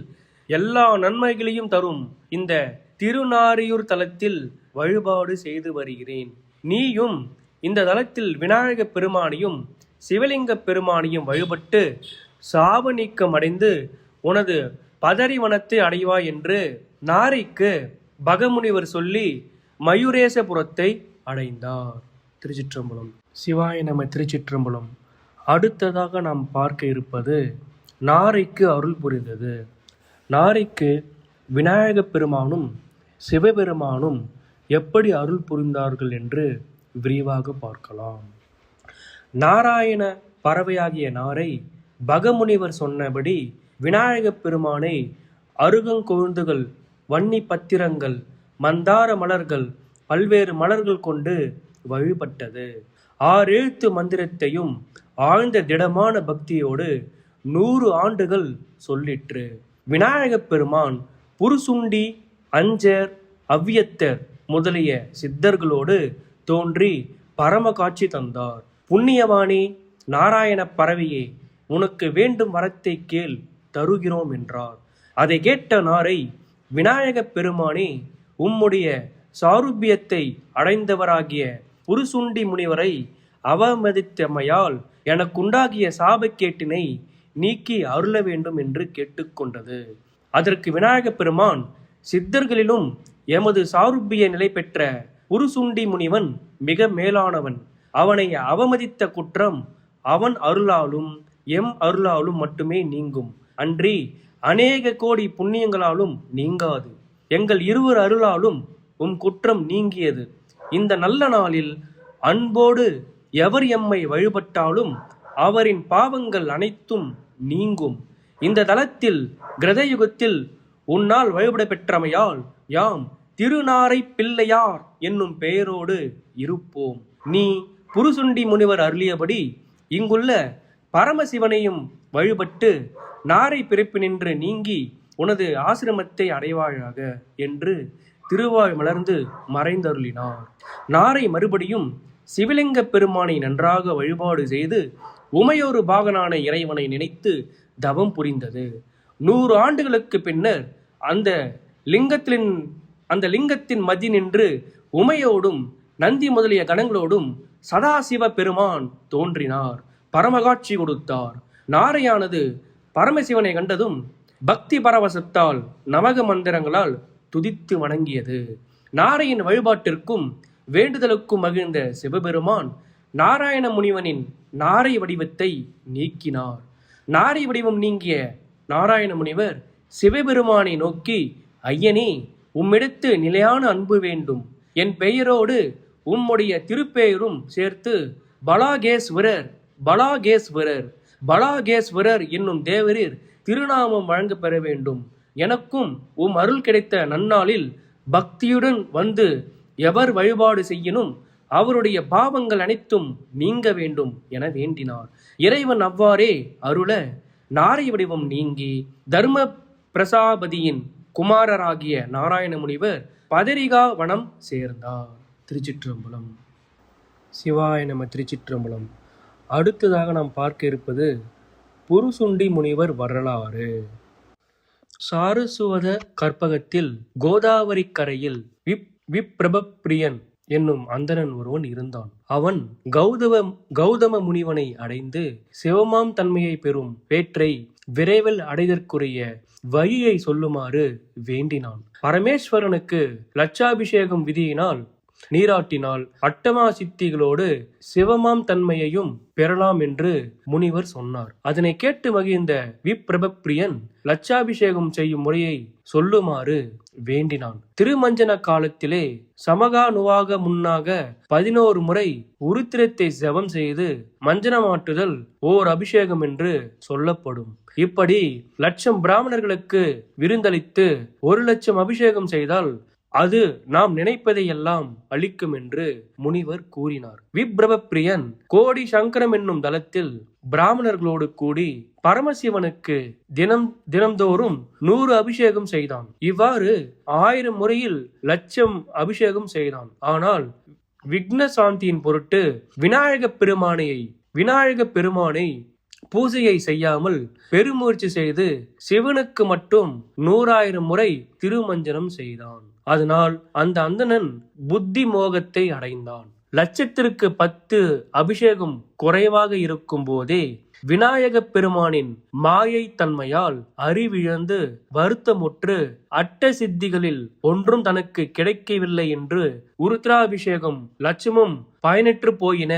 எல்லா நன்மைகளையும் தரும் இந்த திருநாரியூர் தலத்தில் வழிபாடு செய்து வருகிறேன். நீயும் இந்த தலத்தில் விநாயக பெருமானையும் சிவலிங்க பெருமானையும் வழிபட்டு சாப நீக்கம் அடைந்து உனது பதரிவனத்தை அடைவாய் என்று நாரைக்கு பகமுனிவர் சொல்லி மயூரேசபுரத்தை அடைந்தார். திருச்சிற்றம்பலம். சிவாய நம. திருச்சிற்றம்பலம். அடுத்ததாக நாம் பார்க்க இருப்பது நாரைக்கு அருள் புரிந்தது. நாரைக்கு விநாயக பெருமானும் சிவபெருமானும் எப்படி அருள் புரிந்தார்கள் என்று விரிவாக பார்க்கலாம். நாராயண பறவையாகிய நாரை பகமுனிவர் சொன்னபடி விநாயகப் பெருமானை அருகங்கொழுந்துகள், வன்னி பத்திரங்கள், மந்தார மலர்கள், பல்வேறு மலர்கள் கொண்டு வழிபட்டது. 6 எழுத்து மந்திரத்தையும் ஆழ்ந்த திடமான பக்தியோடு 100 ஆண்டுகள் சொல்லிற்று. விநாயகப் பெருமான் புருசுண்டி, அஞ்சர், அவ்வியத்தர் முதலிய சித்தர்களோடு தோன்றி பரம காட்சி தந்தார். புண்ணியவானே, நாராயண பறவையே, உனக்கு வேண்டும் வரத்தை கேள், தருகிறோம் என்றார். அதை கேட்ட நாரை, விநாயகப் பெருமானே, உம்முடைய சாருபியத்தை அடைந்தவராகிய புருசுண்டி முனிவரை அவமதித்தமையால் எனக்குண்டாகிய சாபக்கேட்டினை நீக்கி அருள வேண்டும் என்று கேட்டுக்கொண்டது. அதற்கு விநாயகப் பெருமான், சித்தர்களிலும் எமது சாருபிய நிலை பெற்ற புருசுண்டி முனிவன் மிக மேலானவன். அவனை அவமதித்த குற்றம் அவன் அருளாலும் எம் அருளாலும் மட்டுமே நீங்கும், அன்றி அநேக கோடி புண்ணியங்களாலும் நீங்காது. எங்கள் இருவர் அருளாலும் உம் குற்றம் நீங்கியது. இந்த நல்ல நாளில் அன்போடு எவர் எம்மை வழிபட்டாலும் அவரின் பாவங்கள் அனைத்தும் நீங்கும். இந்த தலத்தில் கிருதயுகத்தில் உன்னால் வழிபட பெற்றமையால் யாம் திருநாரை பிள்ளையார் என்னும் பெயரோடு இருப்போம். நீ புருசுண்டி முனிவர் அருளியபடி இங்குள்ள பரமசிவனையும் வழிபட்டு நாரை பிறப்பினின்று நீங்கி உனது ஆசிரமத்தை அடைவாயாக என்று திருவாய் மலர்ந்து மறைந்தருளினார். நாரை மறுபடியும் சிவலிங்க பெருமானை நன்றாக வழிபாடு செய்து உமையொரு பாகனான இறைவனை நினைத்து தவம் புரிந்தது. 100 ஆண்டுகளுக்கு பின்னர் அந்த லிங்கத்தின் மதி நின்று உமையோடும் நந்தி முதலிய கணங்களோடும் சதாசிவ பெருமான் தோன்றினார், பரமகாட்சி கொடுத்தார். நாரையானது பரமசிவனை கண்டதும் பக்தி பரவசத்தால் நவக மந்திரங்களால் துதித்து வணங்கியது. நாரையின் வழிபாட்டிற்கும் வேண்டுதலுக்கும் மகிழ்ந்த சிவபெருமான் நாராயண முனிவனின் நாரை வடிவத்தை நீக்கினார். நாரை வடிவம் நீங்கிய நாராயண முனிவர் சிவபெருமானை நோக்கி, ஐயனே, உம்மிடத்து நிலையான அன்பு வேண்டும். என் பெயரோடு உம்முடைய திருப்பெயரும் சேர்த்து பலாகேஸ்வரர் பலாகேஸ்வரர் பலாகேஸ்வரர் என்னும் தேவரீர் திருநாமம் வழங்க பெற வேண்டும். எனக்கும் உம் அருள் கிடைத்த நன்னாளில் பக்தியுடன் வந்து எவர் வழிபாடு செய்யினும் அவருடைய பாவங்கள் அனைத்தும் நீங்க வேண்டும் என வேண்டினார். இறைவன் அவ்வாறே அருள நாரை வடிவம் நீங்கி தர்ம பிரசாபதியின் குமாரராகிய நாராயண முனிவர் பதரிகா வனம் சேர்ந்தார். திருச்சிற்றம்பலம். சிவாய நம. திருச்சிற்றம்பலம். அடுத்ததாக நாம் பார்க்க இருப்பது புருசுண்டி முனிவர் வரலாறு. சாரசுவத கற்பகத்தில் கோதாவரி கரையில் விப்ரபப்பிரியன் என்னும் அந்தணன் ஒருவன் இருந்தான். அவன் கௌதம முனிவனை அடைந்து சிவமாம் தன்மையை பெறும் பேற்றை விரைவில் அடைதற்குரிய வழியை சொல்லுமாறு வேண்டினான். பரமேஸ்வரனுக்கு லட்சாபிஷேகம் விதியினால் நீராட்டினால் அட்டமா சித்திகளோடு சிவமாம் தன்மையையும் பெறலாம் என்று முனிவர் சொன்னார். அதனை கேட்டு மகிழ்ந்த விப்ரபப்பிரியன் லட்சாபிஷேகம் செய்யும் முறையை சொல்லுமாறு வேண்டினான். திருமஞ்சன காலத்திலே சமகானுவாக முன்னாக 11 முறை உருத்திரத்தை ஜபம் செய்து மஞ்சனமாட்டுதல் ஓர் அபிஷேகம் என்று சொல்லப்படும். இப்படி 1,00,000 பிராமணர்களுக்கு விருந்தளித்து 1,00,000 அபிஷேகம் செய்தால் அது நாம் நினைப்பதை எல்லாம் அளிக்கும் என்று முனிவர் கூறினார். விப்ரபப்பிரியன் கோடி சங்கரம் என்னும் தலத்தில் பிராமணர்களோடு கூடி பரமசிவனுக்கு தினம்தோறும் 100 அபிஷேகம் செய்தான். இவ்வாறு 1000 முறையில் 1,00,000 அபிஷேகம் செய்தான். ஆனால் விக்ன சாந்தியின் பொருட்டு விநாயகப் பெருமானை பூஜையை செய்யாமல் பெருமுயற்சி செய்து சிவனுக்கு மட்டும் 100,000 முறை திருமஞ்சனம் செய்தான். அதனால் அந்த அந்தணன் புத்தி மோகத்தை அடைந்தான். 1,00,000க்கு 10 அபிஷேகம் குறைவாக இருக்கும் போதே விநாயகப் பெருமானின் மாயை தன்மையால் அறிவிழந்து வருத்தமுற்று அட்ட சித்திகளில் ஒன்றும் தனக்கு கிடைக்கவில்லை என்று உருத்ராபிஷேகம் 1,00,000ம் பயனற்று போயின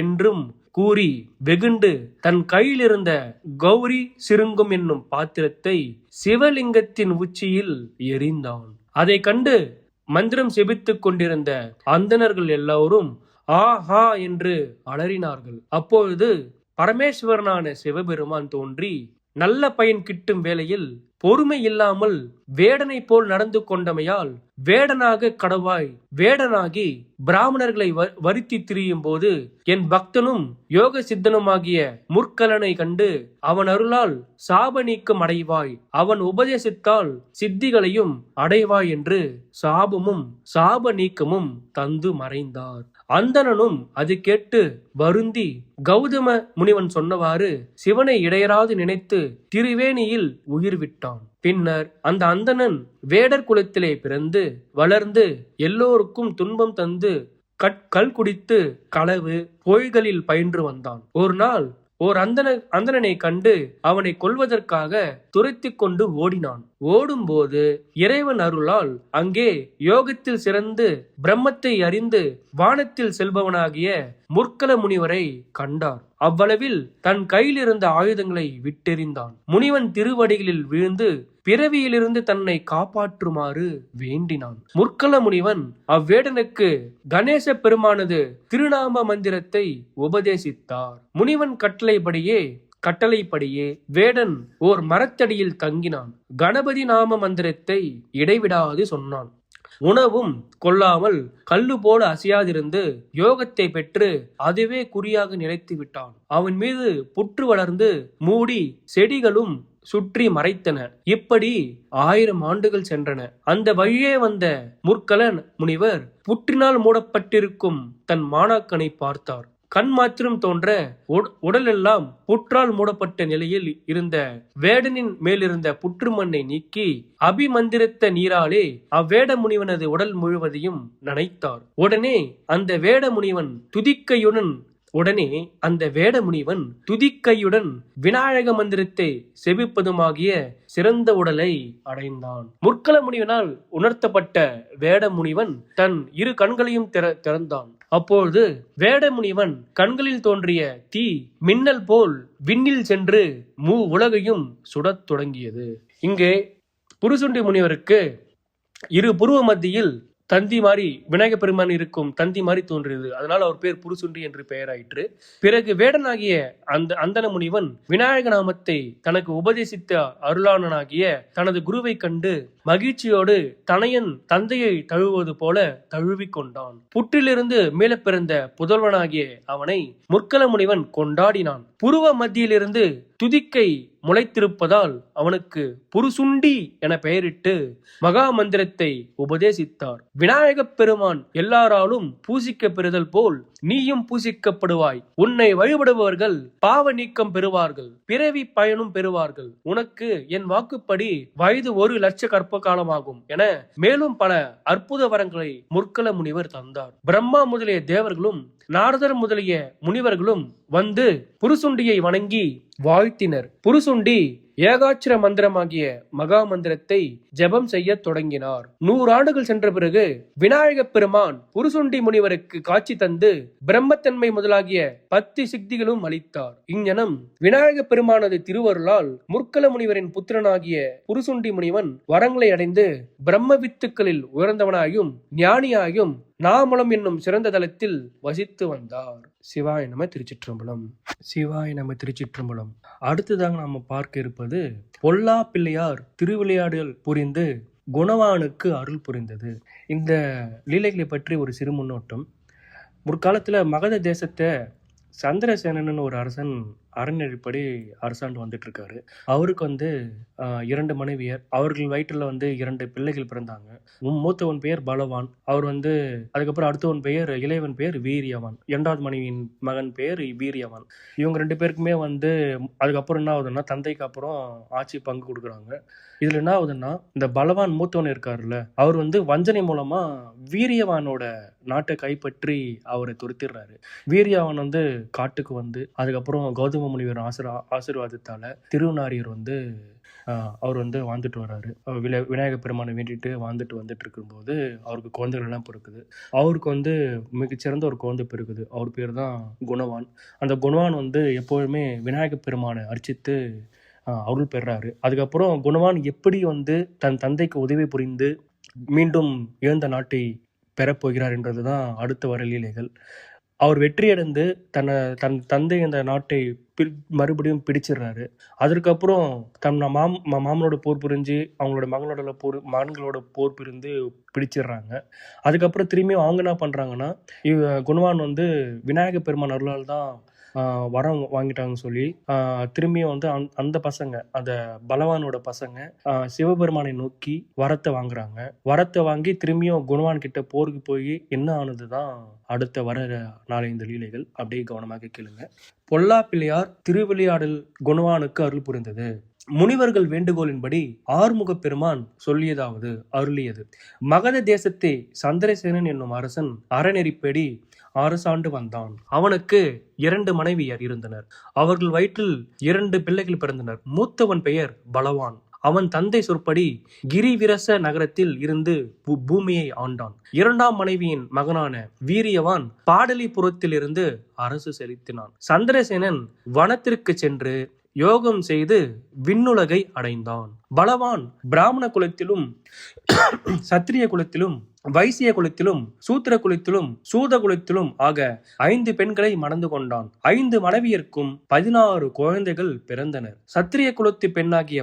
என்றும் கூறி வெகுண்டு தன் கையிலிருந்த கௌரி சிறுங்கும் என்னும் பாத்திரத்தை சிவலிங்கத்தின் உச்சியில் எறிந்தான். அதை கண்டு மந்திரம் செபித்துக் கொண்டிருந்த அந்தணர்கள் எல்லோரும் ஆஹா என்று அலறினார்கள். அப்பொழுது பரமேஸ்வரனான சிவபெருமான் தோன்றி நல்ல பயன் கிட்டும் வேளையில் பொறுமை இல்லாமல் வேடனை போல் நடந்து கொண்டமையால் வேடனாக கடவாய் வேடனாகி பிராமணர்களை வருத்தி திரியும் போது என் பக்தனும் யோக சித்தனுமாகிய முற்கலனை கண்டு அவன் அருளால் சாப நீக்கம் அடைவாய், அவன் உபதேசித்தால் சித்திகளையும் அடைவாய் என்று சாபமும் சாப நீக்கமும் தந்து மறைந்தார். அந்தணனும் அது கேட்டு வருந்தி கௌதம முனிவன் சொன்னவாறு சிவனை இடையராது நினைத்து திருவேணியில் உயிர் விட்டான். பின்னர் அந்த அந்தணன் வேடர் குலத்திலே பிறந்து வளர்ந்து எல்லோருக்கும் துன்பம் தந்து கல் குடித்து களவு பொய்களில் பயின்று வந்தான். ஒரு நாள் ஓர் அந்தணனை கண்டு அவனை கொல்வதற்காக துரைத்து கொண்டு ஓடினான். ஓடும்போது இறைவன் அருளால் அங்கே யோகத்தில் சிறந்து பிரம்மத்தை அறிந்து வானத்தில் செல்பவனாகிய முற்கல முனிவரை கண்டார். அவ்வளவில் தன் கையில் இருந்த ஆயுதங்களை விட்டெறிந்தான். முனிவன் திருவடிகளில் விழுந்து பிறவியிலிருந்து தன்னை காப்பாற்றுமாறு வேண்டினான். முற்கல முனிவன் அவ்வேடனுக்கு கணேச பெருமானது திருநாம மந்திரத்தை உபதேசித்தார். முனிவன் கட்டளைப்படியே வேடன் ஓர் மரத்தடியில் தங்கினான். கணபதி நாம மந்திரத்தை இடைவிடாது சொன்னான். உணவும் கொள்ளாமல் கல்லு போல அசையாதிருந்து யோகத்தை பெற்று அதுவே குறியாக நிலைத்து விட்டான். அவன் மீது புற்று வளர்ந்து மூடி செடிகளும் சுற்றி மறைத்தன. இப்படி 1000 ஆண்டுகள் சென்றன. அந்த வழியே வந்த முற்கலன் முனிவர் புற்றினால் மூடப்பட்டிருக்கும் தன் மாணாக்கனை பார்த்தார். கண் மாத்திரம் தோன்ற உடலெல்லாம் புற்றால் மூடப்பட்ட நிலையில் இருந்த வேடனின் மேலிருந்த புற்று மண்ணை நீக்கி அபிமந்திரித்த நீராலே அவ்வேட முனிவனது உடல் முழுவதையும் நனைத்தார். உடனே அந்த வேட முனிவன் துதிக்கையுடன் விநாயக மந்திரத்தை செபிப்பதுமாகிய சிறந்த உடலை அடைந்தான். முற்கல முனிவனால் உணர்த்தப்பட்ட வேட முனிவன் தன் 2 கண்களையும் திறந்தான். அப்பொழுது வேட முனிவன் கண்களில் தோன்றிய தீ மின்னல் போல் விண்ணில் சென்று உலகையும் சுடத் தொடங்கியது. இங்கே புருசுண்டி முனிவருக்கு 2 புருவ மத்தியில் தந்தி மாதிரி விநாயக பெருமான் இருக்கும் தந்தி மாதிரி தோன்றியது. அதனால அவர் பேர் புருசுண்டி என்று பெயராயிற்று. பிறகு வேடனாகிய அந்தன முனிவன் விநாயக நாமத்தை தனக்கு உபதேசித்த அருளாளனாகிய தனது குருவை கண்டு மகிழ்ச்சியோடு தனையன் தந்தையை தழுவது போல தழுவிக் கொண்டான். புற்றிலிருந்து மீள பிறந்த புதல்வனாகிய அவனை முற்கல முனிவன் கொண்டாடினான். புருவ மத்தியிலிருந்து துதிக்கை முளைத்திருப்பதால் அவனுக்கு புருசுண்டி என பெயரிட்டு மகா மந்திரத்தை உபதேசித்தார். விநாயகப் பெருமான் எல்லாராலும் பூசிக்க பெறுதல் போல் நீயும் பூசிக்கப்படுவாய். உன்னை வழிபடுபவர்கள் பாவ நீக்கம் பெறுவார்கள், பிறவி பயனும் பெறுவார்கள். உனக்கு என் வாக்குப்படி வயது 1 லட்ச கற்ப காலமாகும் என மேலும் பல அற்புத வரங்களை முற்கல முனிவர் தந்தார். பிரம்மா முதலிய தேவர்களும் நாரதர் முதலிய முனிவர்களும் வந்து புருசுண்டியை வணங்கி வாழ்த்தினர். புருசுண்டி ஏகாட்சர மந்திரமாகிய மகா மந்திரத்தை ஜெபம் செய்ய தொடங்கினார். 100 ஆண்டுகள் சென்ற பிறகு விநாயகப் பெருமான் புருசுண்டி முனிவருக்கு காட்சி தந்து பிரம்மத்தன்மை முதலாகிய 10 சித்திகளும் அளித்தார். இங்ஙனம் விநாயகப் பெருமானது திருவருளால் முற்கல முனிவரின் புத்திரனாகிய புருசுண்டி முனிவன் வரங்களை அடைந்து பிரம்ம வித்துக்களில் உயர்ந்தவனாயும் ஞானியாயும் நாமலம் என்னும் சிறந்த தலத்தில் வசித்து வந்தார். சிவாய நம திருச்சிற்றம்பலம். சிவாய நம திருச்சிற்றம்பலம். அடுத்ததாக நாம பார்க்க இருப்பது பொல்லா பிள்ளையார் திருவிளையாடல் புரிந்து குணவானுக்கு அருள் புரிந்தது. இந்த லீலைகளை பற்றி ஒரு சிறு முன்னோட்டம். முற்காலத்துல மகத தேசத்தை சந்திரசேனன் ஒரு அரசன் அறநெறிப்படி அரசாண்டு வந்துட்டு இருக்காரு. அவருக்கு 2 மனைவியர், அவர்கள் வயிற்றுல 2 பிள்ளைகள் பிறந்தாங்க. மூத்தவன் பெயர் பலவான், அவர் அதுக்கப்புறம் அடுத்தவன் பெயர் இளையவன் பெயர் வீரியவான், 2வது மனைவியின் மகன் பெயர் வீரியவான். இவங்க 2 பேருக்குமே அதுக்கப்புறம் என்ன ஆகுதுன்னா தந்தைக்கு அப்புறம் ஆட்சி பங்கு கொடுக்குறாங்க. இதுல என்ன ஆகுதுன்னா இந்த பலவான் மூத்தவன் இருக்காருல்ல, அவர் வஞ்சனை மூலமா வீரியவானோட நாட்டை கைப்பற்றி அவரை துரத்திடுறாரு. வீரியவான் காட்டுக்கு அதுக்கப்புறம் கௌதம முனிவர் ஆசீர்வாதத்தால திருநாரியர் அவர் வாழ்ந்துட்டு வர்றாரு. விநாயக பெருமானை வேண்டிட்டு வந்துட்டு இருக்கும்போது அவருக்கு குழந்தைகள் எல்லாம் பிறக்குது. அவருக்கு மிகச்சிறந்த ஒரு குழந்தை பிறகுது. அவர் பேர் தான் குணவான். அந்த குணவான் எப்பொழுதுமே விநாயக பெருமானை அர்ச்சித்து அருள் பெறாரு. அதுக்கப்புறம் குணவான் எப்படி தன் தந்தைக்கு உதவி புரிந்து மீண்டும் இழந்த நாட்டை பெறப்போகிறார் என்றதுதான் அடுத்த வர லீலைகள். அவர் வெற்றியடைந்து தன் தந்தை அந்த நாட்டை மறுபடியும் பிடிச்சிடுறாரு. அதற்கப்புறம் மாமனோட போர் புரிஞ்சு அவங்களோட மகன்களோட போர் புரிந்து பிடிச்சிடுறாங்க. அதுக்கப்புறம் திரும்பியும் அவங்க என்ன பண்றாங்கன்னா, குணவான் விநாயக பெருமான் அருளால் தான் வரம் வாங்கிட்டாங்கன்னு சொல்லி திரும்பியும் அந்த பசங்க, அந்த பலவானோட பசங்க சிவபெருமானை நோக்கி வரத்தை வாங்குறாங்க. வரத்தை வாங்கி திரும்பியும் குணவான் கிட்ட போருக்கு போய் என்ன ஆனதுதான் அடுத்த வர நாலஞ்சு லீலைகள். அப்படியே கவனமாக கேளுங்க. பொல்லா பிள்ளையார் திருவிளையாடல் குணவானுக்கு அருள் புரிந்தது. முனிவர்கள் வேண்டுகோளின்படி ஆறுமுக பெருமான் அருளியது. மகத தேசத்தை சந்திரசேனன் என்னும் அரசன் அறநெறிப்படி அரசாண்டு வந்தான். அவனுக்கு 2 மனைவியர் இருந்தனர். அவர்கள் வயிற்றில் 2 பிள்ளைகள் பிறந்தனர். மூத்தவன் பெயர் பலவான். அவன் தந்தை சொற்படி கிரிவிரச நகரத்தில் இருந்து பூமியை ஆண்டான். 2ஆம் மனைவியின் மகனான வீரியவான் பாடலிபுரத்திலிருந்து அரசு செலுத்தினான். சந்திரசேனன் வனத்திற்கு சென்று யோகம் செய்து விண்ணுலகை அடைந்தான். பலவான் பிராமண குலத்திலும் சத்திரிய குலத்திலும் வைசிய குலத்திலும் சூத்திர குலத்திலும் சூத குலத்திலும் ஆக 5 பெண்களை மணந்து கொண்டான். 5 மனைவியருக்கும் 16 குழந்தைகள் பிறந்தனர். சத்திரிய குலத்து பெண்ணாகிய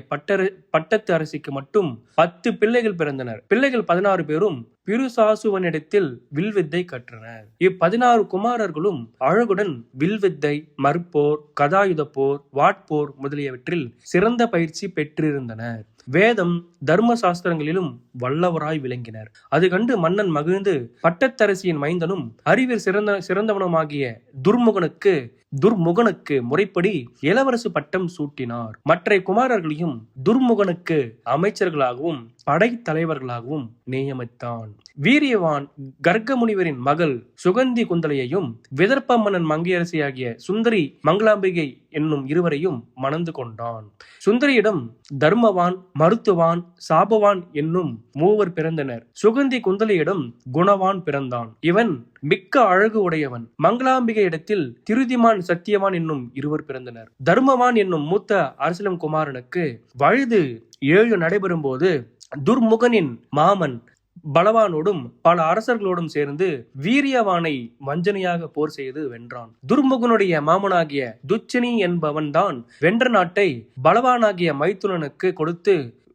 பட்டத்து அரசிக்கு மட்டும் 10 பிள்ளைகள் பிறந்தனர். பிள்ளைகள் 16 பேரும் பிருசாசுவனிடத்தில் வில்வித்தை கற்றனர். 16 குமாரர்களும் அழகுடன் வில்வித்தை, மற்போர், கதாயுத போர், வாட்போர் முதலியவற்றில் சிறந்த பயிற்சி பெற்றிருந்தனர். வேதம் தர்ம சாஸ்திரங்களிலும் வல்லவராய் விளங்கினர். அது கண்டு மன்னன் மகிழ்ந்து பட்டத்தரசியின் மைந்தனும் அறிவில் சிறந்தவனுமாகிய துர்முகனுக்கு முறைப்படி இளவரசு பட்டம் சூட்டினார். மற்ற குமாரர்களையும் துர்முகனுக்கு அமைச்சர்களாகவும் படைத்தலைவர்களாகவும் நியமித்தான். வீரியவான் கர்க்க முனிவரின் மகள் சுகந்தி குந்தலையையும் விதர்ப்ப மன்னன் மங்கையரசியாகிய சுந்தரி மங்களாம்பிகை என்னும் இருவரையும் மணந்து கொண்டான். சுந்தரியிடம் தர்மவான், மருத்துவான், சாபவான் என்னும் 3 பிறந்தனர். சுகந்தி குந்தலையிடம் குணவான் பிறந்தான். இவன் மிக்க அழகு உடையவன். மங்களாம்பிகை இடத்தில் திருதிமான், சத்தியவான் என்னும் 2 பிறந்தனர். தர்மவான் என்னும் மூத்த அரசலம் குமாரனுக்கு வயது 7 நடைபெறும் போது துர்முகனின் மாமன் பலவானோடும் பல அரசர்களோடும் சேர்ந்து வீரியவானை வஞ்சனையாக போர் செய்து வென்றான். துர்முகனுடைய மாமனாகிய துச்சனி என்பவன் தான் வென்ற நாட்டை பலவானாகிய மைத்துனனுக்கு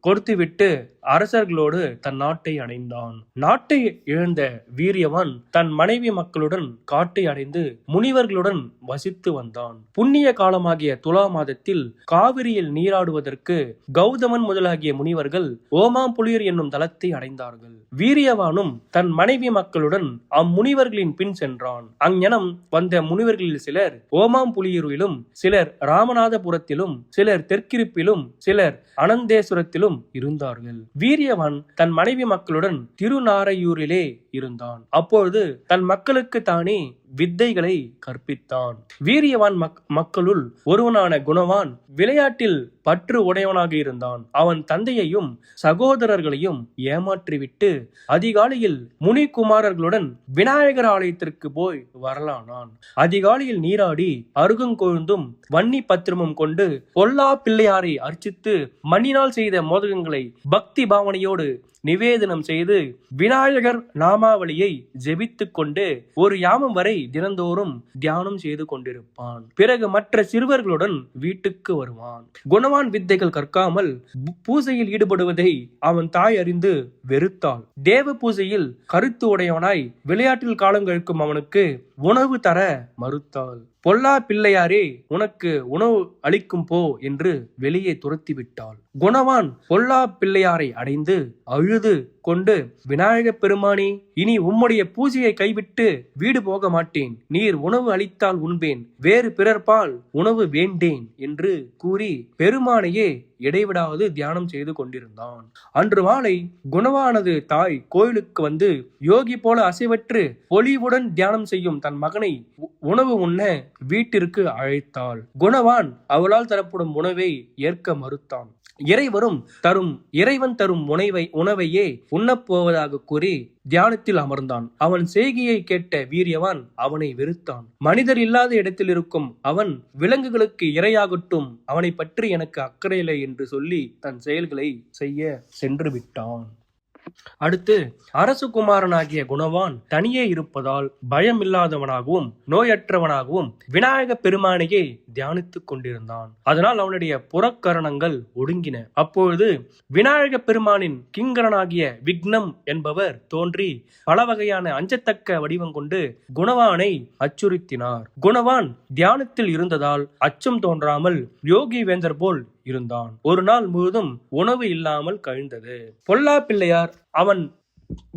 கொடுத்துவிட்டு அரசர்களோடு தன் நாட்டை அடைந்தான். நாட்டை இழந்த வீரியவான் தன் மனைவி மக்களுடன் காட்டை அடைந்து முனிவர்களுடன் வசித்து வந்தான். புண்ணிய காலமாகிய துலா மாதத்தில் காவிரியில் நீராடுவதற்கு கௌதமன் முதலாகிய முனிவர்கள் ஓமாம்புலியர் என்னும் தலத்தை அடைந்தார்கள். வீரியவானும் தன் மனைவி மக்களுடன் அம்முனிவர்களின் பின் சென்றான். அங்ஙனம் வந்த முனிவர்களில் சிலர் ஓமாம்புலியூரிலும், சிலர் ராமநாதபுரத்திலும், சிலர் தெற்கிருப்பிலும், சிலர் அனந்தேஸ்வரத்திலும் இருந்தார்கள். வீரியவான் தன் மனைவி மக்களுடன் திருநாரையூரிலே இருந்தான். அப்பொழுது தன் மக்களுக்கு தானே வித்தைகளை கற்பித்தான். வீரியவான் மக்களுள் ஒருவனான குணவான் விளையாட்டில் பற்று உடையவனாக இருந்தான். அவன் தந்தையையும் சகோதரர்களையும் ஏமாற்றிவிட்டு அதிகாலையில் முனிகுமாரர்களுடன் விநாயகர் ஆலயத்திற்கு போய் வரலானான். அதிகாலையில் நீராடி அருகங்கொழுந்தும் வன்னி பத்திரமும் கொண்டு பொல்லா பிள்ளையாரை அர்ச்சித்து மண்ணினால் செய்த மோதகங்களை பக்தி பாவனையோடு நிவேதனம் செய்து விநாயகர் நாமாவளியை ஜெபித்துக் கொண்டு ஒரு யாமம் வரை தினந்தோறும் தியானம் செய்து கொண்டிருப்பான். பிறகு மற்ற சிறுவர்களுடன் வீட்டுக்கு வருவான். குணவான் வித்தைகள் கற்காமல் பூஜையில் ஈடுபடுவதை அவன் தாய் அறிந்து வெறுத்தாள். தேவ பூஜையில் கருத்து உடையவனாய் விளையாட்டில் காலம் கழிக்கும் அவனுக்கு உணவு தர மறுத்தாள். பொல்லா பிள்ளையாரே, உனக்கு உணவு அளிக்கும் போ என்று வெளியே துரத்தி விட்டாள். குணவான் பொல்லா பிள்ளையாரை அடைந்து அழுது கொண்டு, விநாயக பெருமானே, இனி உம்முடைய பூஜையை கைவிட்டு வீடு போக மாட்டேன். நீர் உணவு அளித்தால் உண்பேன், வேறு பிறர்பால் உணவு வேண்டேன் என்று கூறி பெருமானையே இடைவிடாது தியானம் செய்து கொண்டிருந்தான். அன்று மாலை குணவானது தாய் கோயிலுக்கு வந்து யோகி போல அசைவற்று பொலிவுடன் தியானம் செய்யும் தன் மகனை உணவு உண்ண வீட்டிற்கு அழைத்தாள். குணவான் அவளால் தரப்படும் உணவை ஏற்க மறுத்தான். இறைவன் தரும் உணவையே உண்ணப்போவதாக கூறி தியானத்தில் அமர்ந்தான். அவன் செய்கையை கேட்ட வீரியவான் அவனை வெறுத்தான். மனிதர் இல்லாத இடத்தில் இருக்கும் அவன் விலங்குகளுக்கு இரையாகட்டும், அவனை பற்றி எனக்கு அக்கறையில்லை என்று சொல்லி தன் செயல்களை செய்ய சென்று விட்டான். அடுத்து அரசு குமாரனாகிய குணவான் தனியே இருப்பதால் பயம் இல்லாதவனாகவும் நோயற்றவனாகவும் விநாயக பெருமானையே தியானித்துக் கொண்டிருந்தான். அதனால் அவனுடைய புறக்கரணங்கள் ஒடுங்கின. அப்பொழுது விநாயக பெருமானின் கிங்கரனாகிய விக்னம் என்பவர் தோன்றி பல வகையான அஞ்சத்தக்க வடிவம் கொண்டு குணவானை அச்சுறுத்தினார். குணவான் தியானத்தில் இருந்ததால் அச்சம் தோன்றாமல் யோகி வேந்தர் போல் இருந்தான். ஒரு நாள் முழுதும் உணவு இல்லாமல் கழிந்தது. பொல்லா பிள்ளையார் அவன்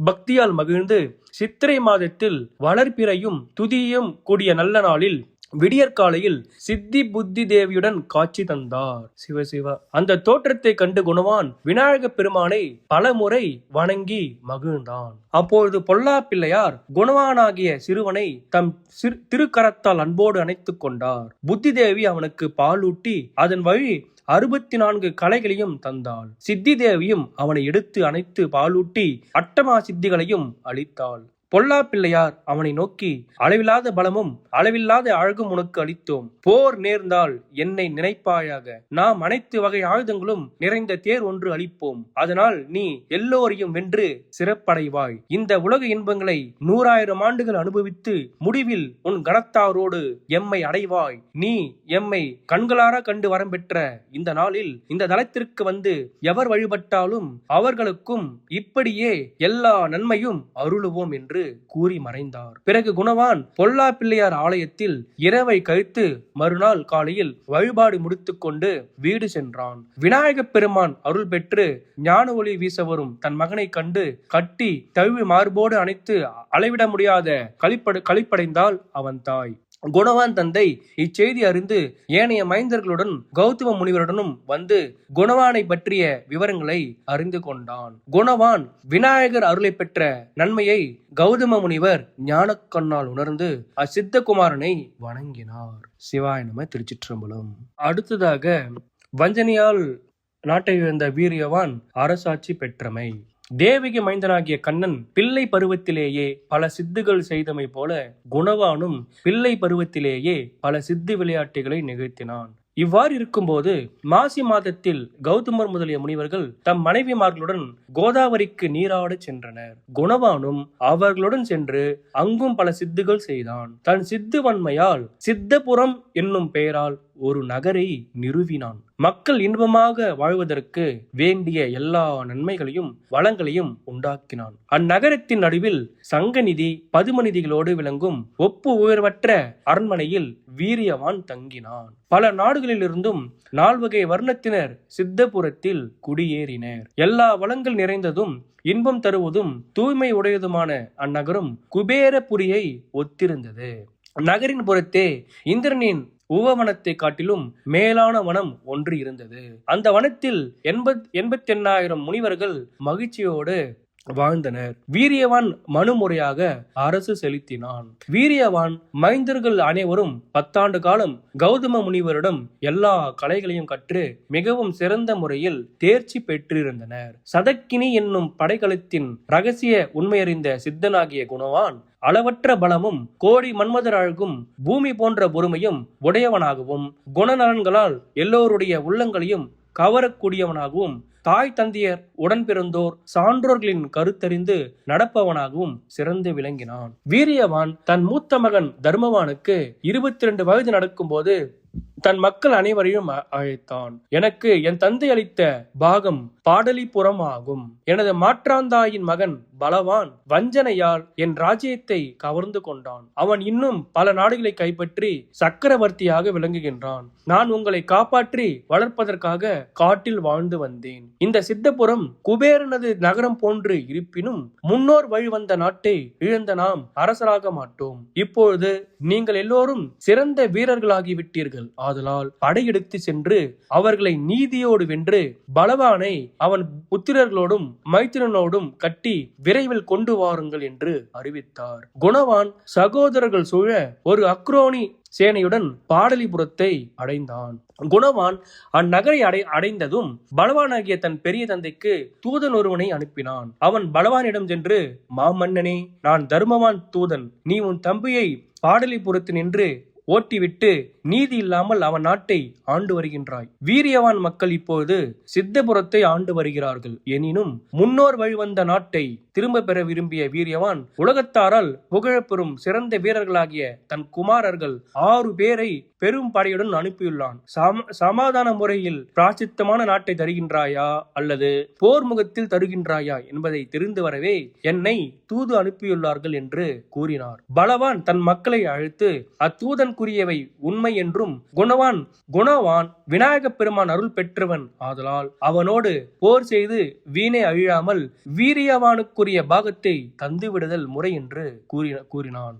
பக்தியால் மகிழ்ந்து சித்திரை மாதத்தில் வளர்பிறையும் துதியும் கூடிய நல்ல நாளில் விடியற்காலையில் சித்தி புத்தி தேவியுடன் காட்சி தந்தார். சிவசிவா. அந்த தோற்றத்தை கண்டு குணவான் விநாயக பெருமானை பல முறை வணங்கி மகிழ்ந்தான். அப்பொழுது பொல்லா பிள்ளையார் குணவானாகிய சிறுவனை தம் திருக்கரத்தால் அன்போடு அணைத்துக் கொண்டார். புத்தி தேவி அவனுக்கு பாலூட்டி அதன் வழி 64 கலைகளையும் தந்தாள். சித்தி தேவியும் அவனை எடுத்து அணைத்து பாலூட்டி அட்டமா சித்திகளையும் அளித்தாள். பொல்லா பிள்ளையார் அவனை நோக்கி, அளவில்லாத பலமும் அளவில்லாத அழகும் உனக்கு அளித்தோம். போர் நேர்ந்தால் என்னை நினைப்பாயாக. நாம் அனைத்து வகை ஆயுதங்களும் நிறைந்த தேர் ஒன்று அளிப்போம். அதனால் நீ எல்லோரையும் வென்று சிறப்படைவாய். இந்த உலக இன்பங்களை 100,000 ஆண்டுகள் அனுபவித்து முடிவில் உன் கணத்தாரோடு எம்மை அடைவாய். நீ எம்மை கண்களார கண்டு வரம் பெற்ற இந்த நாளில் இந்த தலத்திற்கு வந்து எவர் வழிபட்டாலும் அவர்களுக்கும் இப்படியே எல்லா நன்மையும் அருளுவோம் என்று கூறி மறைந்தார். பிறகு குணவான் பொல்லா பிள்ளையார் ஆலயத்தில் இரவை கழித்து மறுநாள் காலையில் வழிபாடு முடித்துக் கொண்டு வீடு சென்றான். விநாயக பெருமான் அருள் பெற்று ஞான ஒளி வீச வரும் தன் மகனை கண்டு கட்டி தழுவி மார்போடு அணைத்து அளவிட முடியாத களிப்படைந்தாள் அவன் தாய். குணவான் தந்தை இச்செய்தி அறிந்து ஏனைய மைந்தர்களுடன் கௌதம முனிவருடனும் வந்து குணவானை பற்றிய விவரங்களை அறிந்து கொண்டான். குணவான் விநாயகர் அருளை பெற்ற நன்மையை கௌதம முனிவர் ஞான கண்ணால் உணர்ந்து அசித்த குமாரனை வணங்கினார். சிவாய நம. திருச்சிற்றம்பலம். அடுத்ததாக வஞ்சனையால் நாட்டை இழந்த வீரியவான் அரசாட்சி பெற்றமை. தேவிகி மைந்தனாகிய கண்ணன் பிள்ளை பருவத்திலேயே பல சித்துகள் செய்தமை போல குணவானும் பிள்ளை பருவத்திலேயே பல சித்து விளையாட்டுகளை நிகழ்த்தினான். இவ்வாறு இருக்கும்போது மாசி மாதத்தில் கௌதமர் முதலிய முனிவர்கள் தம் மனைவிமார்களுடன் கோதாவரிக்கு நீராட சென்றனர். குணவானும் அவர்களுடன் சென்று அங்கும் பல சித்துகள் செய்தான். தன் சித்து வன்மையால் சித்தபுரம் என்னும் பெயரால் ஒரு நகரை நிறுவினான். மக்கள் இன்பமாக வாழ்வதற்கு வேண்டிய எல்லா நன்மைகளையும் வளங்களையும் உண்டாக்கினான். அந்நகரத்தின் நடுவில் சங்கநிதி பதுமநிதிகளோடு விளங்கும் ஒப்பு உயர்வற்ற அரண்மனையில் வீரியவான் தங்கினான். பல நாடுகளிலிருந்தும் 4 வகை வர்ணத்தினர் சித்தபுரத்தில் குடியேறினர். எல்லா வளங்கள் நிறைந்ததும் இன்பம் தருவதும் தூய்மை உடையதுமான அந்நகரம் குபேரபுரியை ஒத்திருந்தது. நகரின் புறத்தே இந்திரனின் உபவனத்தை காட்டிலும் மேலான வனம் ஒன்று இருந்தது. அந்த வனத்தில் 88,000 முனிவர்கள் மகிழ்ச்சியோடு வாழ்ந்தனர். வீரியவான் மனுமுறையாக அரசு செலுத்தினான். வீரியவான் மைந்தர்கள் அனைவரும் 10 ஆண்டு காலம் கௌதம முனிவரிடம் எல்லா கலைகளையும் கற்று மிகவும் சிறந்த முறையில் தேர்ச்சி பெற்றிருந்தனர். சதக்கினி என்னும் படைகளத்தின் ரகசிய உண்மையறிந்த சித்தனாகிய குணவான் அளவற்ற பலமும் கோடி மன்மதர் அழகும் பூமி போன்ற பொறுமையும் உடையவனாகவும் குணநலன்களால் எல்லோருடைய உள்ளங்களையும் கவரக்கூடியவனாகவும் தாய் தந்தையர் உடன் பிறந்தோர் சான்றோர்களின் கருத்தறிந்து நடப்பவனாகவும் சிறந்து விளங்கினான். வீரியவான் தன் மூத்த மகன் தர்மவானுக்கு 22 வயது நடக்கும் போது தன் மக்கள் அனைவரையும் அழைத்தான். எனக்கு என் தந்தை அளித்த பாகம் பாடலிபுரம் ஆகும். எனது மாற்றாந்தாயின் மகன் பலவான் வஞ்சனையால் என் ராஜ்யத்தை கவர்ந்து கொண்டான். அவன் இன்னும் பல நாடுகளை கைப்பற்றி சக்கரவர்த்தியாக விளங்குகின்றான். நான் உங்களை காப்பாற்றி வளர்ப்பதற்காக காட்டில் வாழ்ந்து வந்தேன். இந்த சித்தபுரம் குபேரனது நகரம் போன்று இருப்பினும் முன்னோர் வழி வந்த நாட்டை இழந்த நாம் அரசராக மாட்டோம். இப்பொழுது நீங்கள் எல்லோரும் சிறந்த வீரர்களாகிவிட்டீர்கள். ஆதலால் படையெடுத்து சென்று அவர்களை நீதியோடு வென்று பலவானை அவன் புத்திரர்களோடும் மைத்திரனோடும் கட்டி விரைவில் கொண்டு வாருங்கள் என்று அறிவித்தார். குணவான் சகோதரர்கள் சூழ ஒரு அக்ரோனி சேனையுடன் பாடலிபுரத்தை அடைந்தான். குணவான் அந்நகரை அடைந்ததும் பலவானாகிய தன் பெரிய தந்தைக்கு தூதன் ஒருவனை அனுப்பினான். அவன் பலவானிடம் சென்று, மாமன்னனே, நான் தர்மவான் தூதன். நீ உன் தம்பியை பாடலிபுரத்தில் நின்று ஓட்டிவிட்டு நீதி இல்லாமல் அவன் நாட்டை ஆண்டு வருகின்றாய். வீரியவான் மக்கள் இப்போது சித்தபுரத்தை ஆண்டு வருகிறார்கள். எனினும் முன்னோர் வழிவந்த நாட்டை திரும்ப பெற விரும்பிய வீரியவான் உலகத்தாரால் புகழப்பெறும் சிறந்த வீரர்களாகிய தன் குமாரர்கள் 6 பேரை பெரும் படையுடன் அனுப்பியுள்ளான். சமாதான முறையில் பிராச்சித்தமான நாட்டை தருகின்றாயா அல்லது போர் முகத்தில் தருகின்றாயா என்பதை தெரிந்து வரவே என்னை தூது அனுப்பியுள்ளார்கள் என்று கூறினார். பலவான் தன் மக்களை அழைத்து அத்தூதன் கூறியவை உண்மை என்றும் குணவான் விநாயக பெருமான் அருள் பெற்றவன் ஆதலால் அவனோடு போர் செய்து வீணை அழியாமல் வீரியவானுக்குரிய பாகத்தை தந்துவிடுதல் முறை என்று கூறினான்.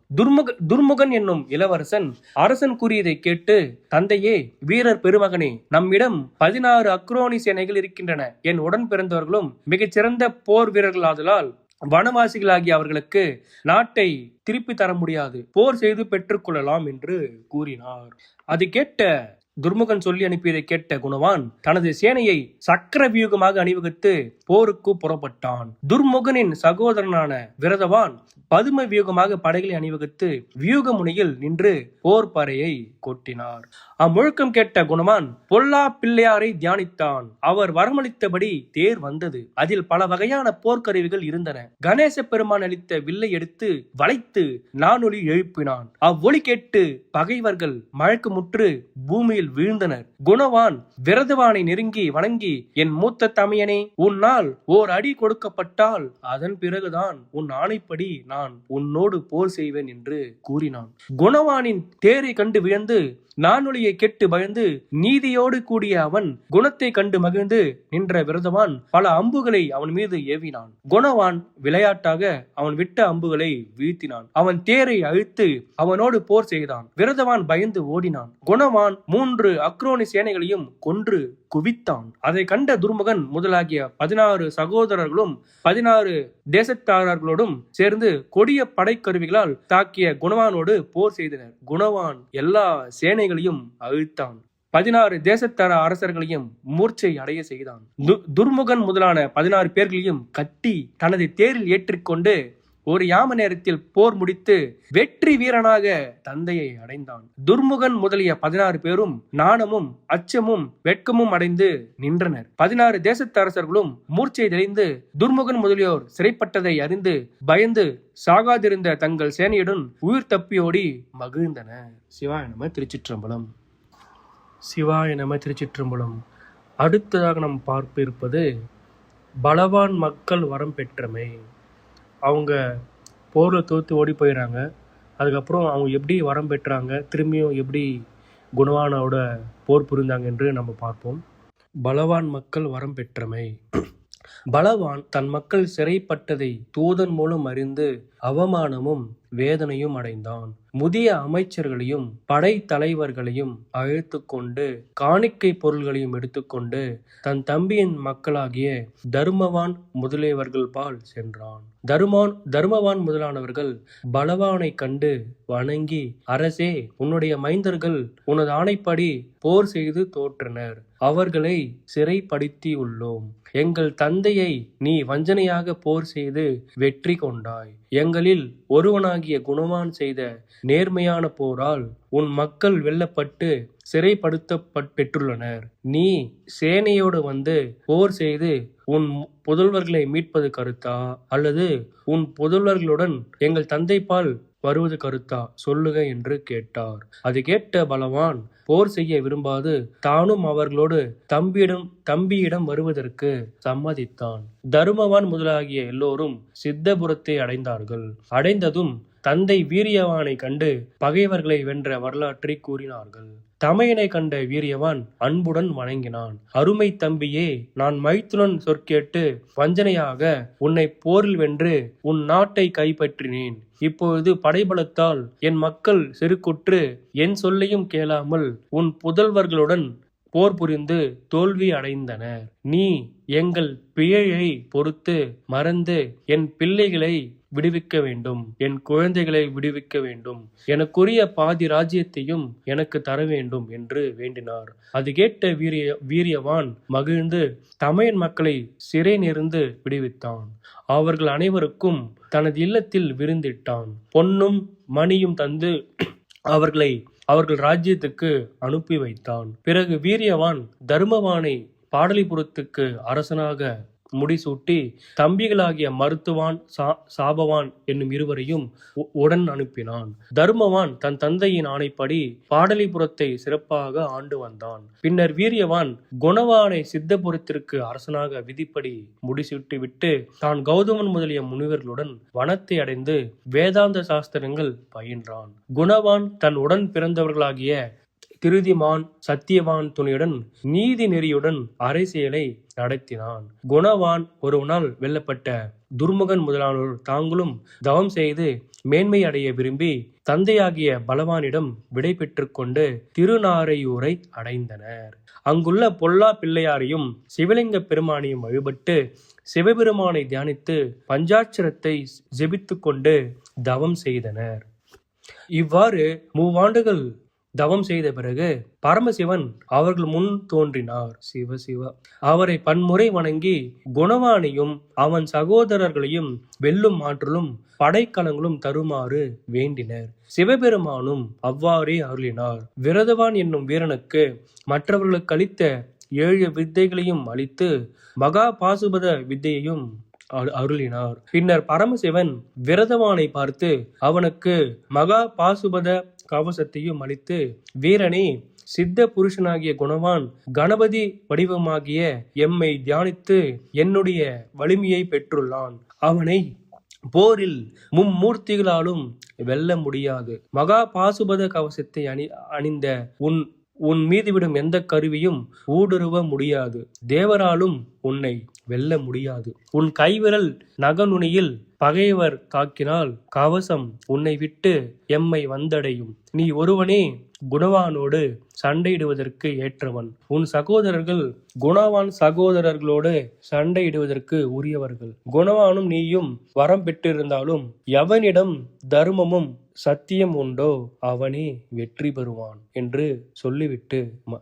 துர்முகன் என்னும் இளவரசன் அரசன் கூறியதை கேட்டு, தந்தையே, வீரர் பெருமகனே, நம்மிடம் 16 அக்ரோனி சேனைகள் இருக்கின்றன. என் உடன் பிறந்தவர்களும் மிகச்சிறந்த போர் வீரர்கள் ஆதலால் வனவாசிகளாகிய அவர்களுக்கு நாட்டை திருப்பி தர முடியாது. போர் செய்து பெற்றுக் கொள்ளலாம் என்று கூறினார். அது கேட்ட துர்முகன் சொல்லி அனுப்பியதை கேட்ட குணவான் தனது சேனையை சக்கர வியூகமாக அணிவகுத்து போருக்கு புறப்பட்டான். துர்முகனின் சகோதரனான விரதவான் பதும வியூகமாக படைகளை அணிவகுத்து வியூக முனையில் நின்று போர் பறையை கொட்டினார். அம்முழக்கம் கேட்ட குணவான் பொல்லா பிள்ளையாரை தியானித்தான். அவர் வரமளித்தபடி தேர் வந்தது. அதில் பல வகையான போர்க்கருவிகள் இருந்தன. கணேச பெருமான் அளித்த வில்லை எடுத்து வளைத்து நானொலி எழுப்பினான். அவ்வொலி கேட்டு பகைவர்கள் மயக்கமுற்று பூமியில் வீழ்ந்தனர். குணவான் விரதவானை நெருங்கி வணங்கி, என் மூத்த தமையனே, உன்னால் ஓர் அடி கொடுக்கப்பட்டால் அதன் பிறகுதான் உன் ஆணைப்படி நான் உன்னோடு போர் செய்வேன் என்று கூறினான். குணவானின் தேரை கண்டு வியந்து நானொலியை கெட்டு பயந்து நீதியோடு கூடிய அவன் குணத்தை கண்டு மகிழ்ந்து நின்ற விரதவான் பல அம்புகளை அவன் மீது ஏவினான். குணவான் விளையாட்டாக அவன் விட்ட அம்புகளை வீழ்த்தினான். அவன் தேரை அழித்து அவனோடு போர் செய்தான். விரதவான் பயந்து ஓடினான். குணவான் 3 அக்ரோனி சேனைகளையும் கொன்று குவித்தான். அதை கண்ட துர்முகன் முதலாகிய 16 சகோதரர்களும் 16 தேசத்தாரர்களோடும் சேர்ந்து கொடிய படைக்கருவிகளால் தாக்கிய குணவானோடு போர் செய்தனர். குணவான் எல்லா சேனைகளையும் அழித்தான். 16 தேசத்தார அரசர்களையும் மூர்ச்சை அடைய செய்தான். துர்முகன் முதலான 16 பேர்களையும் கட்டி தனது தேரில் ஏற்றிக்கொண்டு ஒரு யாம நேரத்தில் போர் முடித்து வெற்றி வீரனாக தந்தையை அடைந்தான். துர்முகன் முதலிய 16 பேரும் நாணமும் அச்சமும் வெட்கமும் அடைந்து நின்றனர். 16 தேசத்தரசர்களும் மூர்ச்சை தெளிந்து துர்முகன் முதலியோர் சிறைப்பட்டதை அறிந்து பயந்து சாகாதிருந்த தங்கள் சேனையுடன் உயிர் தப்பியோடி மகிழ்ந்தனர். சிவாய நம திருச்சிற்றம்பலம். சிவாய நம திருச்சிற்றம்பலம். அடுத்ததாக நாம் பார்க்க இருப்பது பலவான் மக்கள் வரம் பெற்றமை. அவங்க போரில் தோற்று ஓடி போயிடறாங்க. அதுக்கப்புறம் அவங்க எப்படி வரம் பெற்றாங்க, திரும்பியும் எப்படி குணவானோட போர் புரிந்தாங்க என்று நம்ம பார்ப்போம். பலவான் மக்கள் வரம் பெற்றமை. பலவான் தன் மக்கள் சிறைப்பட்டதை தூதன் மூலம் அறிந்து அவமானமும் வேதனையும் அடைந்தான். முதிய அமைச்சர்களையும் படை தலைவர்களையும் அழைத்து கொண்டு காணிக்கை பொருள்களையும் எடுத்துக்கொண்டு தன் தம்பியின் மக்களாகிய தருமவான் முதலியவர்கள் பால் சென்றான். தருமவான் முதலானவர்கள் பலவானை கண்டு வணங்கி, அரசே, உன்னுடைய மைந்தர்கள் உனது ஆணைப்படி போர் செய்து தோற்றனர். அவர்களை சிறைப்படுத்தி உள்ளோம். எங்கள் தந்தையை நீ வஞ்சனையாக போர் செய்து வெற்றி கொண்டாய். எங்களில் ஒருவனாகிய குணவான் செய்த நேர்மையான போரால் உன் மக்கள் வெல்லப்பட்டு சிறைப்படுத்தப்பட்டுள்ளனர். நீ சேனையோடு வந்து போர் செய்து உன் புதல்வர்களை மீட்பது கருத்தா, அல்லது உன் புதல்வர்களுடன் எங்கள் தந்தைப்பால் வருவது கருத்தா, சொல்லுக என்று கேட்டார். அது கேட்ட பலவான் போர் செய்ய விரும்பாது தானும் அவர்களோடு தம்பியிடம் வருவதற்கு சம்மதித்தான். தருமவான் முதலாகிய எல்லோரும் சித்தபுரத்தை அடைந்தார்கள். அடைந்ததும் தந்தை வீரியவானை கண்டு பகைவர்களை வென்ற வரலாற்றை கூறினார்கள். தமையனை கண்ட வீரியவான் அன்புடன் வணங்கினான். அருமை தம்பியே, நான் மைத்துனன் சொற்கேட்டு வஞ்சனையாக உன்னை போரில் வென்று உன் நாட்டை கைப்பற்றினேன். இப்பொழுது படைபலத்தால் என் மக்கள் செருக்குற்று என் சொல்லையும் கேளாமல் உன் புதல்வர்களுடன் போர் புரிந்து தோல்வி அடைந்தனர். நீ எங்கள் பிழையை பொறுத்து மறந்து என் பிள்ளைகளை விடுவிக்க வேண்டும், என் குழந்தைகளை விடுவிக்க வேண்டும், எனக்குரிய பாதி ராஜ்யத்தையும் எனக்கு தர வேண்டும் என்று வேண்டினார். அது கேட்ட வீரியவான் மகிழ்ந்து தமையன் மக்களை சிறை நேர்ந்து விடுவித்தான். அவர்கள் அனைவருக்கும் தனது இல்லத்தில் விருந்திட்டான். பொன்னும் மணியும் தந்து அவர்களை அவர்கள் ராஜ்யத்துக்கு அனுப்பி வைத்தான். பிறகு வீரியவான் தர்மவானை பாடலிபுரத்துக்கு அரசனாக முடிசூட்டி தம்பிகளாகிய மருத்துவான் சாபவான் என்னும் இருவரையும் உடன் அனுப்பினான். தர்மவான் தன் தந்தையின் ஆணைப்படி பாடலிபுரத்தை சிறப்பாக ஆண்டு வந்தான். பின்னர் வீரியவான் குணவானை சித்தபுரத்திற்கு அரசனாக விதிப்படி முடிசூட்டிவிட்டு தான் கௌதமன் முதலிய முனிவர்களுடன் வனத்தை அடைந்து வேதாந்த சாஸ்திரங்கள் பயின்றான். குணவான் தன் உடன் பிறந்தவர்களாகிய திருதிமான் சத்தியவான் துணையுடன் நீதி நெறியுடன் அரசியலை நடத்தினான். குணவான் ஒருவனால் வெல்லப்பட்ட துர்முகன் முதலானோர் தாங்களும் தவம் செய்து மேன்மை அடைய விரும்பி தந்தையாகிய பலவானிடம் விடை பெற்று கொண்டு திருநாரையூரை அடைந்தனர். அங்குள்ள பொல்லா பிள்ளையாரையும் சிவலிங்க பெருமானையும் வழிபட்டு சிவபெருமானை தியானித்து பஞ்சாட்சரத்தை ஜெபித்து கொண்டு தவம் செய்தனர். இவ்வாறு 3 ஆண்டுகள் தவம் செய்த பிறகு பரமசிவன் அவர்கள் முன் தோன்றினார். அவரை பன்முறை வணங்கி குணவானையும் அவன் சகோதரர்களையும் வெல்லும் ஆற்றலும் படைக்கலங்களும் தருமாறு வேண்டினர். சிவபெருமானும் அவ்வாறே அருளினார். விரதவான் என்னும் வீரனுக்கு மற்றவர்களுக்கு அளித்த 7 வித்தைகளையும் அளித்து மகா பாசுபத வித்தையையும் அருளினார். பின்னர் பரமசிவன் விரதவானை பார்த்து அவனுக்கு மகா பாசுபத கவசத்தையும் அளித்து, வீரனே, சித்த புருஷனாகிய குணவான் கணபதி வடிவமாகிய எம்மை தியானித்து என்னுடைய வலிமையை பெற்றுள்ளான். அவனை போரில் மும்மூர்த்திகளாலும் வெல்ல முடியாது. மகா பாசுபத கவசத்தை அணிந்த உன் மீது விடும் எந்த கருவியும் ஊடுருவ முடியாது. தேவராலும் உன்னை வெல்ல முடியாது. உன் கைவிரல் நகநுனியில் பகைவர் தாக்கினால் கவசம் உன்னை விட்டு எம்மை வந்தடையும். நீ ஒருவனே குணவானோடு சண்டையிடுவதற்கு ஏற்றவன். உன் சகோதரர்கள் குணவான் சகோதரர்களோடு சண்டையிடுவதற்கு உரியவர்கள். குணவானும் நீயும் வரம் பெற்றிருந்தாலும் எவனிடம் தர்மமும் சத்தியம் உண்டோ அவனே வெற்றி பெறுவான் என்று சொல்லிவிட்டு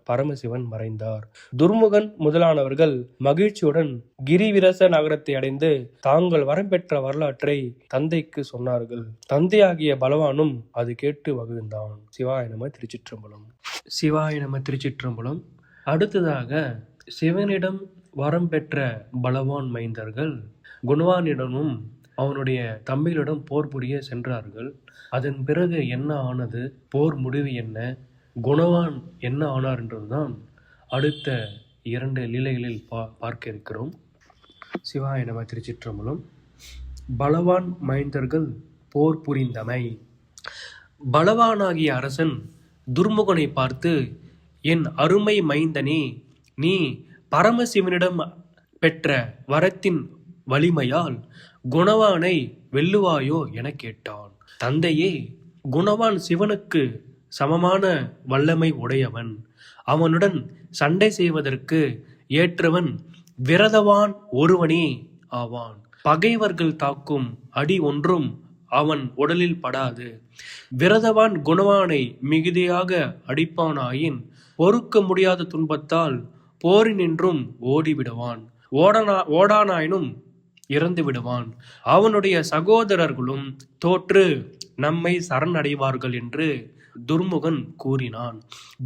பரமசிவன் மறைந்தார். துர்முகன் முதலானவர்கள் மகிழ்ச்சியுடன் கிரிவிரச நகரத்தை அடைந்து தாங்கள் வரம் பெற்ற வரலாற்றை தந்தைக்கு சொன்னார்கள். தந்தையாகிய பலவானும் அது கேட்டு மகிழ்ந்தான். சிவாய நம திருச்சிற்றம்பலம். சிவாய நம திருச்சிற்றம்பலம். அடுத்ததாக சிவனிடம் வரம் பெற்ற பலவான் மைந்தர்கள் குணவானிடமும் அவனுடைய தம்பிகளிடம் போர் புரிய சென்றார்கள். அதன் பிறகு என்ன ஆனது, போர் முடிவு என்ன, குணவான் என்ன ஆனார் என்றுதான் அடுத்த 2 லீலைகளில் பார்க்க இருக்கிறோம். சிவாய நம திருச்சிற்றம்பலம். பலவான் மைந்தர்கள் போர் புரிந்தமை. பலவானாகிய அரசன் துர்முகனை பார்த்து, என் அருமை மைந்தனே, நீ பரமசிவனிடம் பெற்ற வரத்தின் வலிமையால் குணவானை வெல்லுவாயோ என கேட்டான். தந்தையே, குணவான் சிவனுக்கு சமமான வல்லமை உடையவன். அவனுடன் சண்டை செய்வதற்கு ஏற்றவன் விரதவான் ஒருவனே ஆவான். பகைவர்கள் தாக்கும் அடி ஒன்றும் அவன் உடலில் படாது. விரதவான் குணவானை மிகுதியாக அடிப்பானாயின் பொறுக்க முடியாத துன்பத்தால் போரினின்றும் ஓடிவிடுவான். ஓடானாயினும் இறந்து விடுவான். அவனுடைய சகோதரர்களும் தோற்று நம்மை சரணடைவார்கள் என்று துர்முகன் கூறினான்.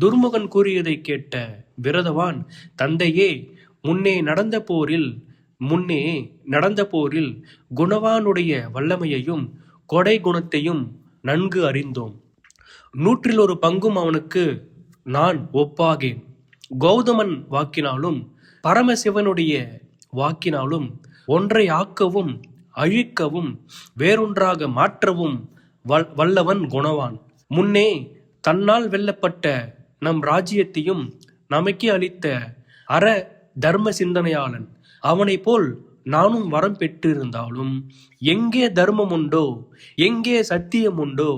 துர்முகன் கூறியதை கேட்ட விரதவான், தந்தையே, முன்னே நடந்த போரில் குணவானுடைய வல்லமையையும் கொடை குணத்தையும் நன்கு அறிந்தோம். 100 பங்கும் அவனுக்கு நான் ஒப்பாகேன். கௌதமன் வாக்கினாலும் பரமசிவனுடைய வாக்கினாலும் ஒன்றை ஆக்கவும் அழிக்கவும் வேறொன்றாக மாற்றவும் வல்லவன் குணவான். முன்னே தன்னால் வெல்லப்பட்ட நம் ராஜ்யத்தையும் நமக்கே அளித்த அற தர்ம சிந்தனையாளன். அவனை போல் நானும் வரம் பெற்றிருந்தாலும் எங்கே தர்மம் உண்டோ, எங்கே சத்தியம் உண்டோ,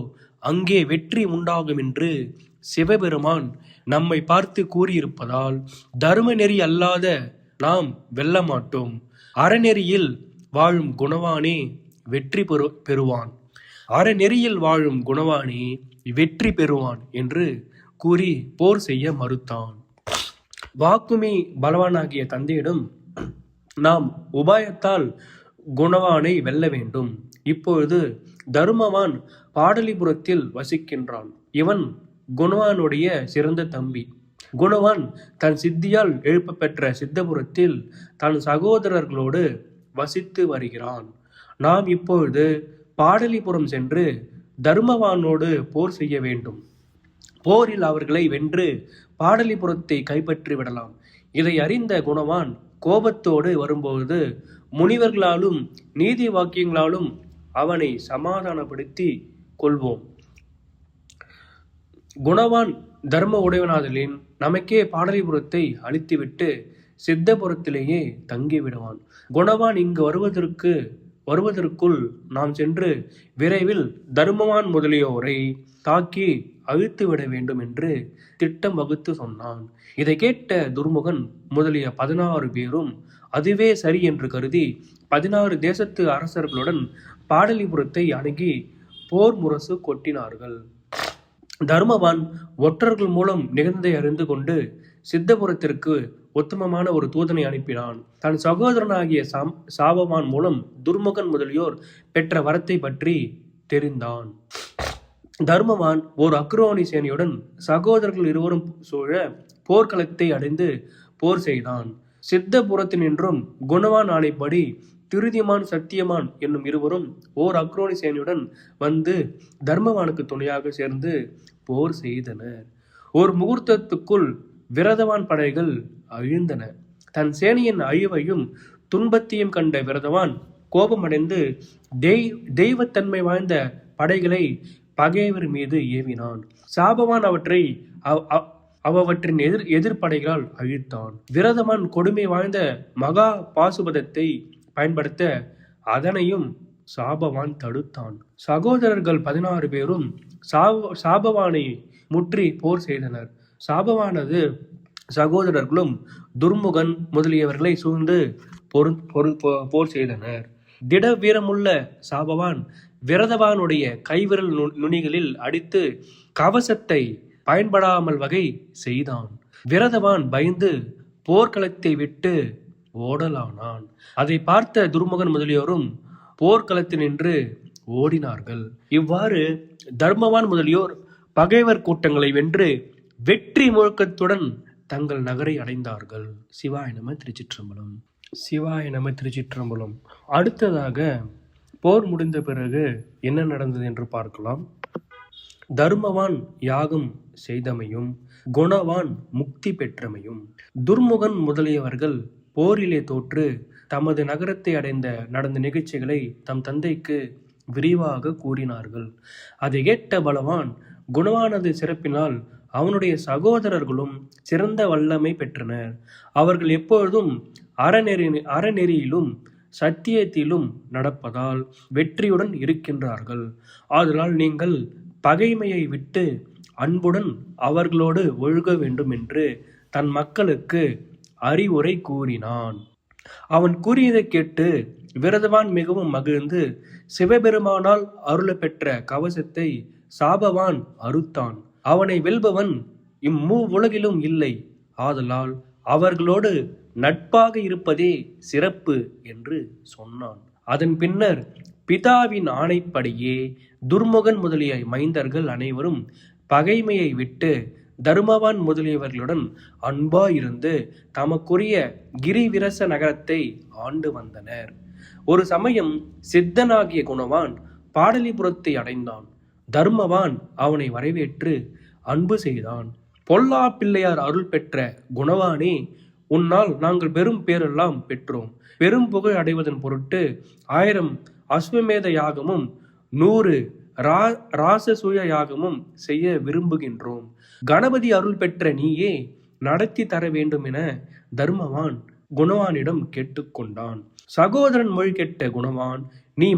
அங்கே வெற்றி உண்டாகும் என்று சிவபெருமான் நம்மை பார்த்து கூறியிருப்பதால் தர்ம நெறி அல்லாத நாம் வெல்ல மாட்டோம். அறநெறியில் வாழும் குணவானே வெற்றி பெறுவான். அறநெறியில் வாழும் குணவானே வெற்றி பெறுவான் என்று கூறி போர் செய்ய மறுத்தான். வாக்குமி பலவானாகிய தந்தையிடம், நாம் உபாயத்தால் குணவானை வெல்ல வேண்டும். இப்பொழுது தருமவான் பாடலிபுரத்தில் வசிக்கின்றான். இவன் குணவானுடைய சிறந்த தம்பி. குணவான் தன் சித்தியால் எழுப்ப பெற்ற சித்தபுரத்தில் தன் சகோதரர்களோடு வசித்து வருகிறான். நாம் இப்பொழுது பாடலிபுரம் சென்று தர்மவானோடு போர் செய்ய வேண்டும். போரில் அவர்களை வென்று பாடலிபுரத்தை கைப்பற்றி விடலாம். இதை அறிந்த குணவான் கோபத்தோடு வரும்போது முனிவர்களாலும் நீதி வாக்கியங்களாலும் அவனை சமாதானப்படுத்தி கொள்வோம். குணவான் தர்ம உடையவனாதலின் நமக்கே பாடலிபுரத்தை அழித்துவிட்டு சித்தபுரத்திலேயே தங்கிவிடுவான். குணவான் இங்கு வருவதற்குள் நாம் சென்று விரைவில் தர்மவான் முதலியோரை தாக்கி அழித்து விட வேண்டும் என்று திட்டம் வகுத்து சொன்னான். இதை கேட்ட துர்முகன் முதலிய 16 பேரும் அதுவே சரி என்று கருதி 16 தேசத்து அரசர்களுடன் பாடலிபுரத்தை அணுகி போர் முரசு கொட்டினார்கள். தர்மவான் ஒற்றர்கள் மூலம் நிகழ்ந்ததை அறிந்து கொண்டு சித்தபுரத்திற்கு உத்தமமான ஒரு தூதனை அனுப்பினான். தன் சகோதரனாகிய சாபவான் மூலம் துர்முகன் முதலியோர் பெற்ற வரத்தை பற்றி தெரிந்தான். தர்மவான் ஓர் அக்ரோனி சேனையுடன் சகோதரர்கள் இருவரும் சூழ போர்க்களத்தை அடைந்து போர் செய்தான். சித்தபுரத்தினின்றும் குணவான் ஆணைப்படி திருதிமான் சத்தியமான் என்னும் இருவரும் ஓர் அக்ரோனி சேனையுடன் வந்து தர்மவானுக்கு துணையாக சேர்ந்து போர் செய்தனர். ஒரு முகூர்த்தத்துக்குள் விரதவான் படைகள் அழிந்தன. தன் சேனையின் அழிவையும் துன்பத்தையும் கண்ட விரதவான் கோபமடைந்து தெய்வத்தன்மை வாய்ந்த படைகளை பகைவர் மீது ஏவினான். சாபவான் அவற்றின் எதிர்ப்படைகளால் அழித்தான். விரதவான் கொடுமை வாய்ந்த மகா பாசுபதத்தை பயன்படுத்த அதனையும் சாபவான் தடுத்தான். சகோதரர்கள் 16 பேரும் சாபவானை முற்றி போர் செய்தனர். சாபவானது சகோதரர்களும் துர்முகன் முதலியவர்களை சூழ்ந்து போர் செய்தனர். திட வீரமுள்ள சாபவான் விரதவானுடைய கைவிரல் நுனிகளில் அடித்து கவசத்தை பயன்படாமல் வகை செய்தான். விரதவான் பயந்து போர்க்களத்தை விட்டு ஓடலானான். அதை பார்த்த துர்முகன் முதலியோரும் போர்க்களத்தினின்று ஓடினார்கள். இவ்வாறு தர்மவான் முதலியோர் பகைவர் கூட்டங்களை வென்று வெற்றி முழக்கத்துடன் தங்கள் நகரை அடைந்தார்கள். சிவாய நம திருச்சிற்றம்பலம். சிவாய நம திருச்சிற்றம்பலம். அடுத்ததாக போர் முடிந்த பிறகு என்ன நடந்தது என்று பார்க்கலாம். தர்மவான் யாகம் செய்தமையும் குணவான் முக்தி பெற்றமையும். துர்முகன் முதலியவர்கள் போரிலே தோற்று தமது நகரத்தை அடைந்த நடந்த நிகழ்ச்சிகளை தம் தந்தைக்கு விரிவாக கூறினார்கள். அதை கேட்ட பலவான் குணவானது சிறப்பினால் அவனுடைய சகோதரர்களும் சிறந்த வல்லமை பெற்றனர். அவர்கள் எப்பொழுதும் அறநெறியிலும் சத்தியத்திலும் நடப்பதால் வெற்றியுடன் இருக்கின்றார்கள். ஆதலால் நீங்கள் பகைமையை விட்டு அன்புடன் அவர்களோடு ஒழுக வேண்டும் என்று தன் மக்களுக்கு அறிவுரை கூறினான். அவன் கூறியதை கேட்டு விரதவான் மிகவும் மகிழ்ந்து சிவபெருமானால் அருள பெற்ற கவசத்தை சாபவான் அறுத்தான். அவனை வெல்பவன் உலகிலும் இல்லை. ஆதலால் அவர்களோடு நட்பாக இருப்பதே சிறப்பு என்று சொன்னான். அதன் பின்னர் பிதாவின் ஆணைப்படியே துர்முகன் முதலிய மைந்தர்கள் அனைவரும் பகைமையை விட்டு தர்மவான் முதலியவர்களுடன் அன்பாயிருந்து தமக்குரிய கிரிவிரச நகரத்தை ஆண்டு வந்தனர். ஒரு சமயம் சித்தனாகிய குணவான் பாடலிபுரத்தை அடைந்தான். தர்மவான் அவனை வரவேற்று அன்பு செய்தான். பொல்லா பிள்ளையார் அருள் பெற்ற குணவானே, உன்னால் நாங்கள் பெரும் பேரெல்லாம் பெற்றோம். பெரும் புகழ் அடைவதன் பொருட்டு 1000 அஸ்வமேத யாகமும் 100 ராசசூய யாகமும் செய்ய விரும்புகின்றோம். கணபதி அருள் பெற்ற நீயே நடத்தி தர வேண்டும் என தர்மவான் குணவானிடம் கேட்டுக்கொண்டான். சகோதரன் மொழி கேட்ட குணவான், நீ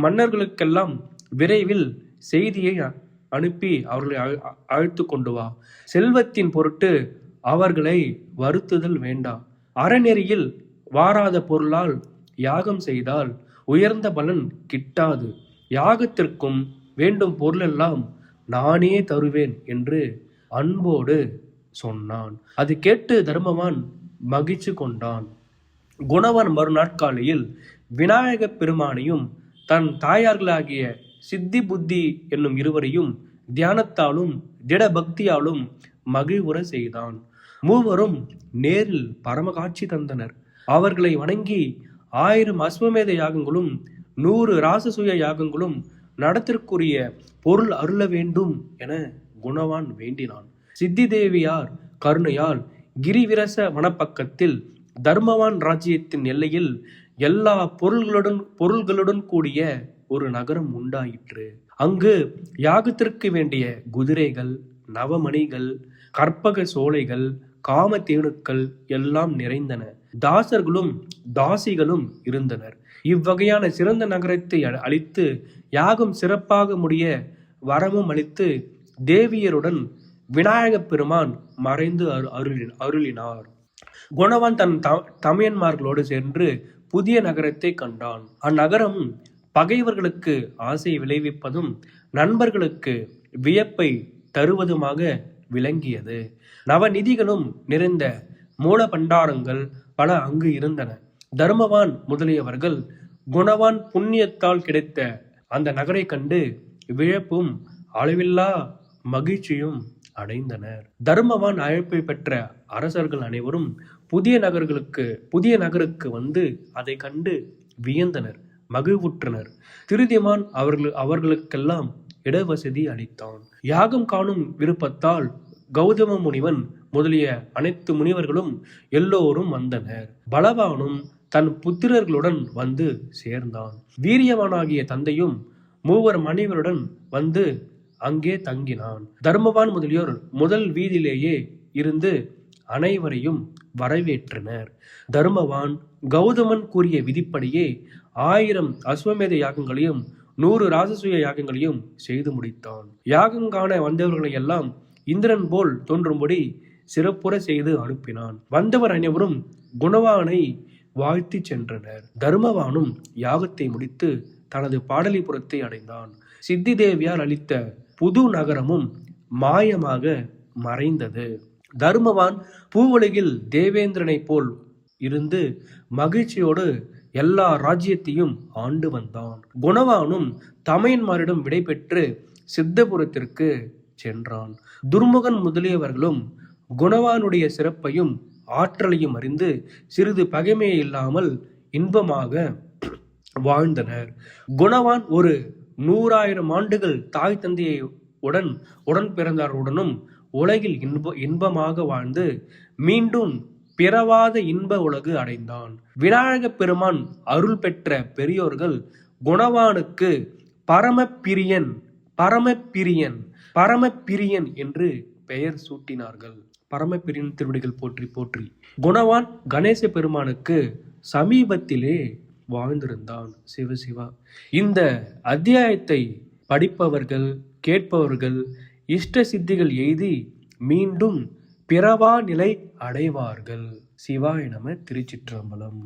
மன்னர்களுக்கெல்லாம் விரைவில் செய்தியை அனுப்பி அவர்களை அழைத்து கொண்டு வா. செல்வத்தின் பொருட்டு அவர்களை வருத்துதல் வேண்டா. அறநெறியில் வாராத பொருளால் யாகம் செய்தால் உயர்ந்த பலன் கிட்டாது. யாகத்திற்கும் வேண்டும் பொருளெல்லாம் நானே தருவேன் என்று அன்போடு சொன்னான். அது கேட்டு தர்மவான் மகிழ்ச்சி கொண்டான். குணவான் மறுநாட்காலையில் விநாயக பெருமானையும் தன் தாயார்களாகிய சித்தி புத்தி என்னும் இருவரையும் தியானத்தாலும் திட பக்தியாலும் மகிழ்வுற செய்தான். மூவரும் நேரில் பரமகாட்சி தந்தனர். அவர்களை வணங்கி 1000 அஸ்வமேத யாகங்களும் 100 ராசசூய யாகங்களும் நடத்திற்குரிய பொருள் அருள வேண்டும் என குணவான் வேண்டினான். சித்தி தேவியார் கருணையால் கிரிவிரச வனப்பக்கத்தில் தர்மவான் ராஜ்யத்தின் எல்லையில் எல்லா பொருள்களுடன் கூடிய ஒரு நகரம் உண்டாயிற்று. அங்கு யாகத்திற்கு வேண்டிய குதிரைகள், நவமணிகள், கற்பக சோலைகள், காமதேனுக்கள் எல்லாம் நிறைந்தன. தாசர்களும் தாசிகளும் இருந்தனர். இவ்வகையான சிறந்த நகரத்தை அளித்து யாகம் சிறப்பாக முடிய வரமும் அளித்து தேவியருடன் விநாயகப் பெருமான் மறைந்து அருளினார். குணவான் தன் தமையன்மார்களோடு சென்று புதிய நகரத்தை கண்டான். அந்நகரம் பகைவர்களுக்கு ஆசை விளைவிப்பதும் நண்பர்களுக்கு வியப்பை தருவதுமாக விளங்கியது. நவநிதிகளும் நிறைந்த மூல பண்டாரங்கள் பல அங்கு இருந்தன. தர்மவான் முதலியவர்கள் குணவான் புண்ணியத்தால் கிடைத்த அந்த நகரை கண்டு வியப்பும் அளவில்லா மகிழ்ச்சியும் அடைந்தனர். தர்மவான் அழைப்பை பெற்ற அரசர்கள் அனைவரும் புதிய நகருக்கு வந்து அதை கண்டு வியந்தனர், மகிழ்வுற்றனர். திருதிமான் அவர்களுக்கெல்லாம் இடவசதி அளித்தான். யாகம் காணும் விருப்பத்தால் கௌதம முனிவன் முதலிய அனைத்து முனிவர்களும் எல்லோரும் வந்தனர். பலவானும் தன் புத்திரர்களுடன் வந்து சேர்ந்தான். வீரியவானாகிய தந்தையும் 3 மனைவருடன் வந்து அங்கே தங்கினான். தர்மவான் முதலியோர் முதல் வீதியிலேயே இருந்து அனைவரையும் வரவேற்றனர். தர்மவான் கௌதமன் கூறிய விதிப்படியே 1000 அஸ்வமேத யாகங்களையும் 100 ராசசூய யாகங்களையும் செய்து முடித்தான். யாகங்காண வந்தவர்களை எல்லாம் இந்திரன் போல் தோன்றும்படி சிறப்புற செய்து அனுப்பினான். வந்தவர் அனைவரும் குணவானை வாழ்த்தி சென்றனர். தர்மவானும் யாகத்தை முடித்து தனது பாடலிபுரத்தை அடைந்தான். சித்தி தேவியார் அளித்த புது நகரமும் மாயமாக மறைந்தது. தர்மவான் பூவுலகில் தேவேந்திரனை போல் இருந்து மகிழ்ச்சியோடு எல்லா ராஜ்யத்தையும் ஆண்டு வந்தான். குணவானும் தமையன்மாரிடம் விடை பெற்று சித்தபுரத்திற்கு சென்றான். துர்முகன் முதலியவர்களும் குணவானுடைய சிறப்பையும் ஆற்றலையும் அறிந்து சிறிது பகைமையே இல்லாமல் இன்பமாக வாழ்ந்தனர். குணவான் ஒரு 100,000 ஆண்டுகள் தாய் தந்தையை உடன் பிறந்தாருடனும் உலகில் இன்பமாக வாழ்ந்து மீண்டும் பிறவாத இன்ப உலகு அடைந்தான். விநாயகப் பெருமான் அருள் பெற்ற பெரியோர்கள் குணவானுக்கு பரமப்பிரியன் என்று பெயர் சூட்டினார்கள். பரமப்பிரியன் திருவடிகள் போற்றி போற்றி. குணவான் கணேச பெருமானுக்கு சமீபத்திலே வாழ்ந்திருந்தான். சிவசிவா. இந்த அத்தியாயத்தை படிப்பவர்கள் கேட்பவர்கள் இஷ்ட சித்திகள் எய்தி மீண்டும் பிறவா நிலை அடைவார்கள். சிவாய நம. திருச்சிற்றம்பலம்.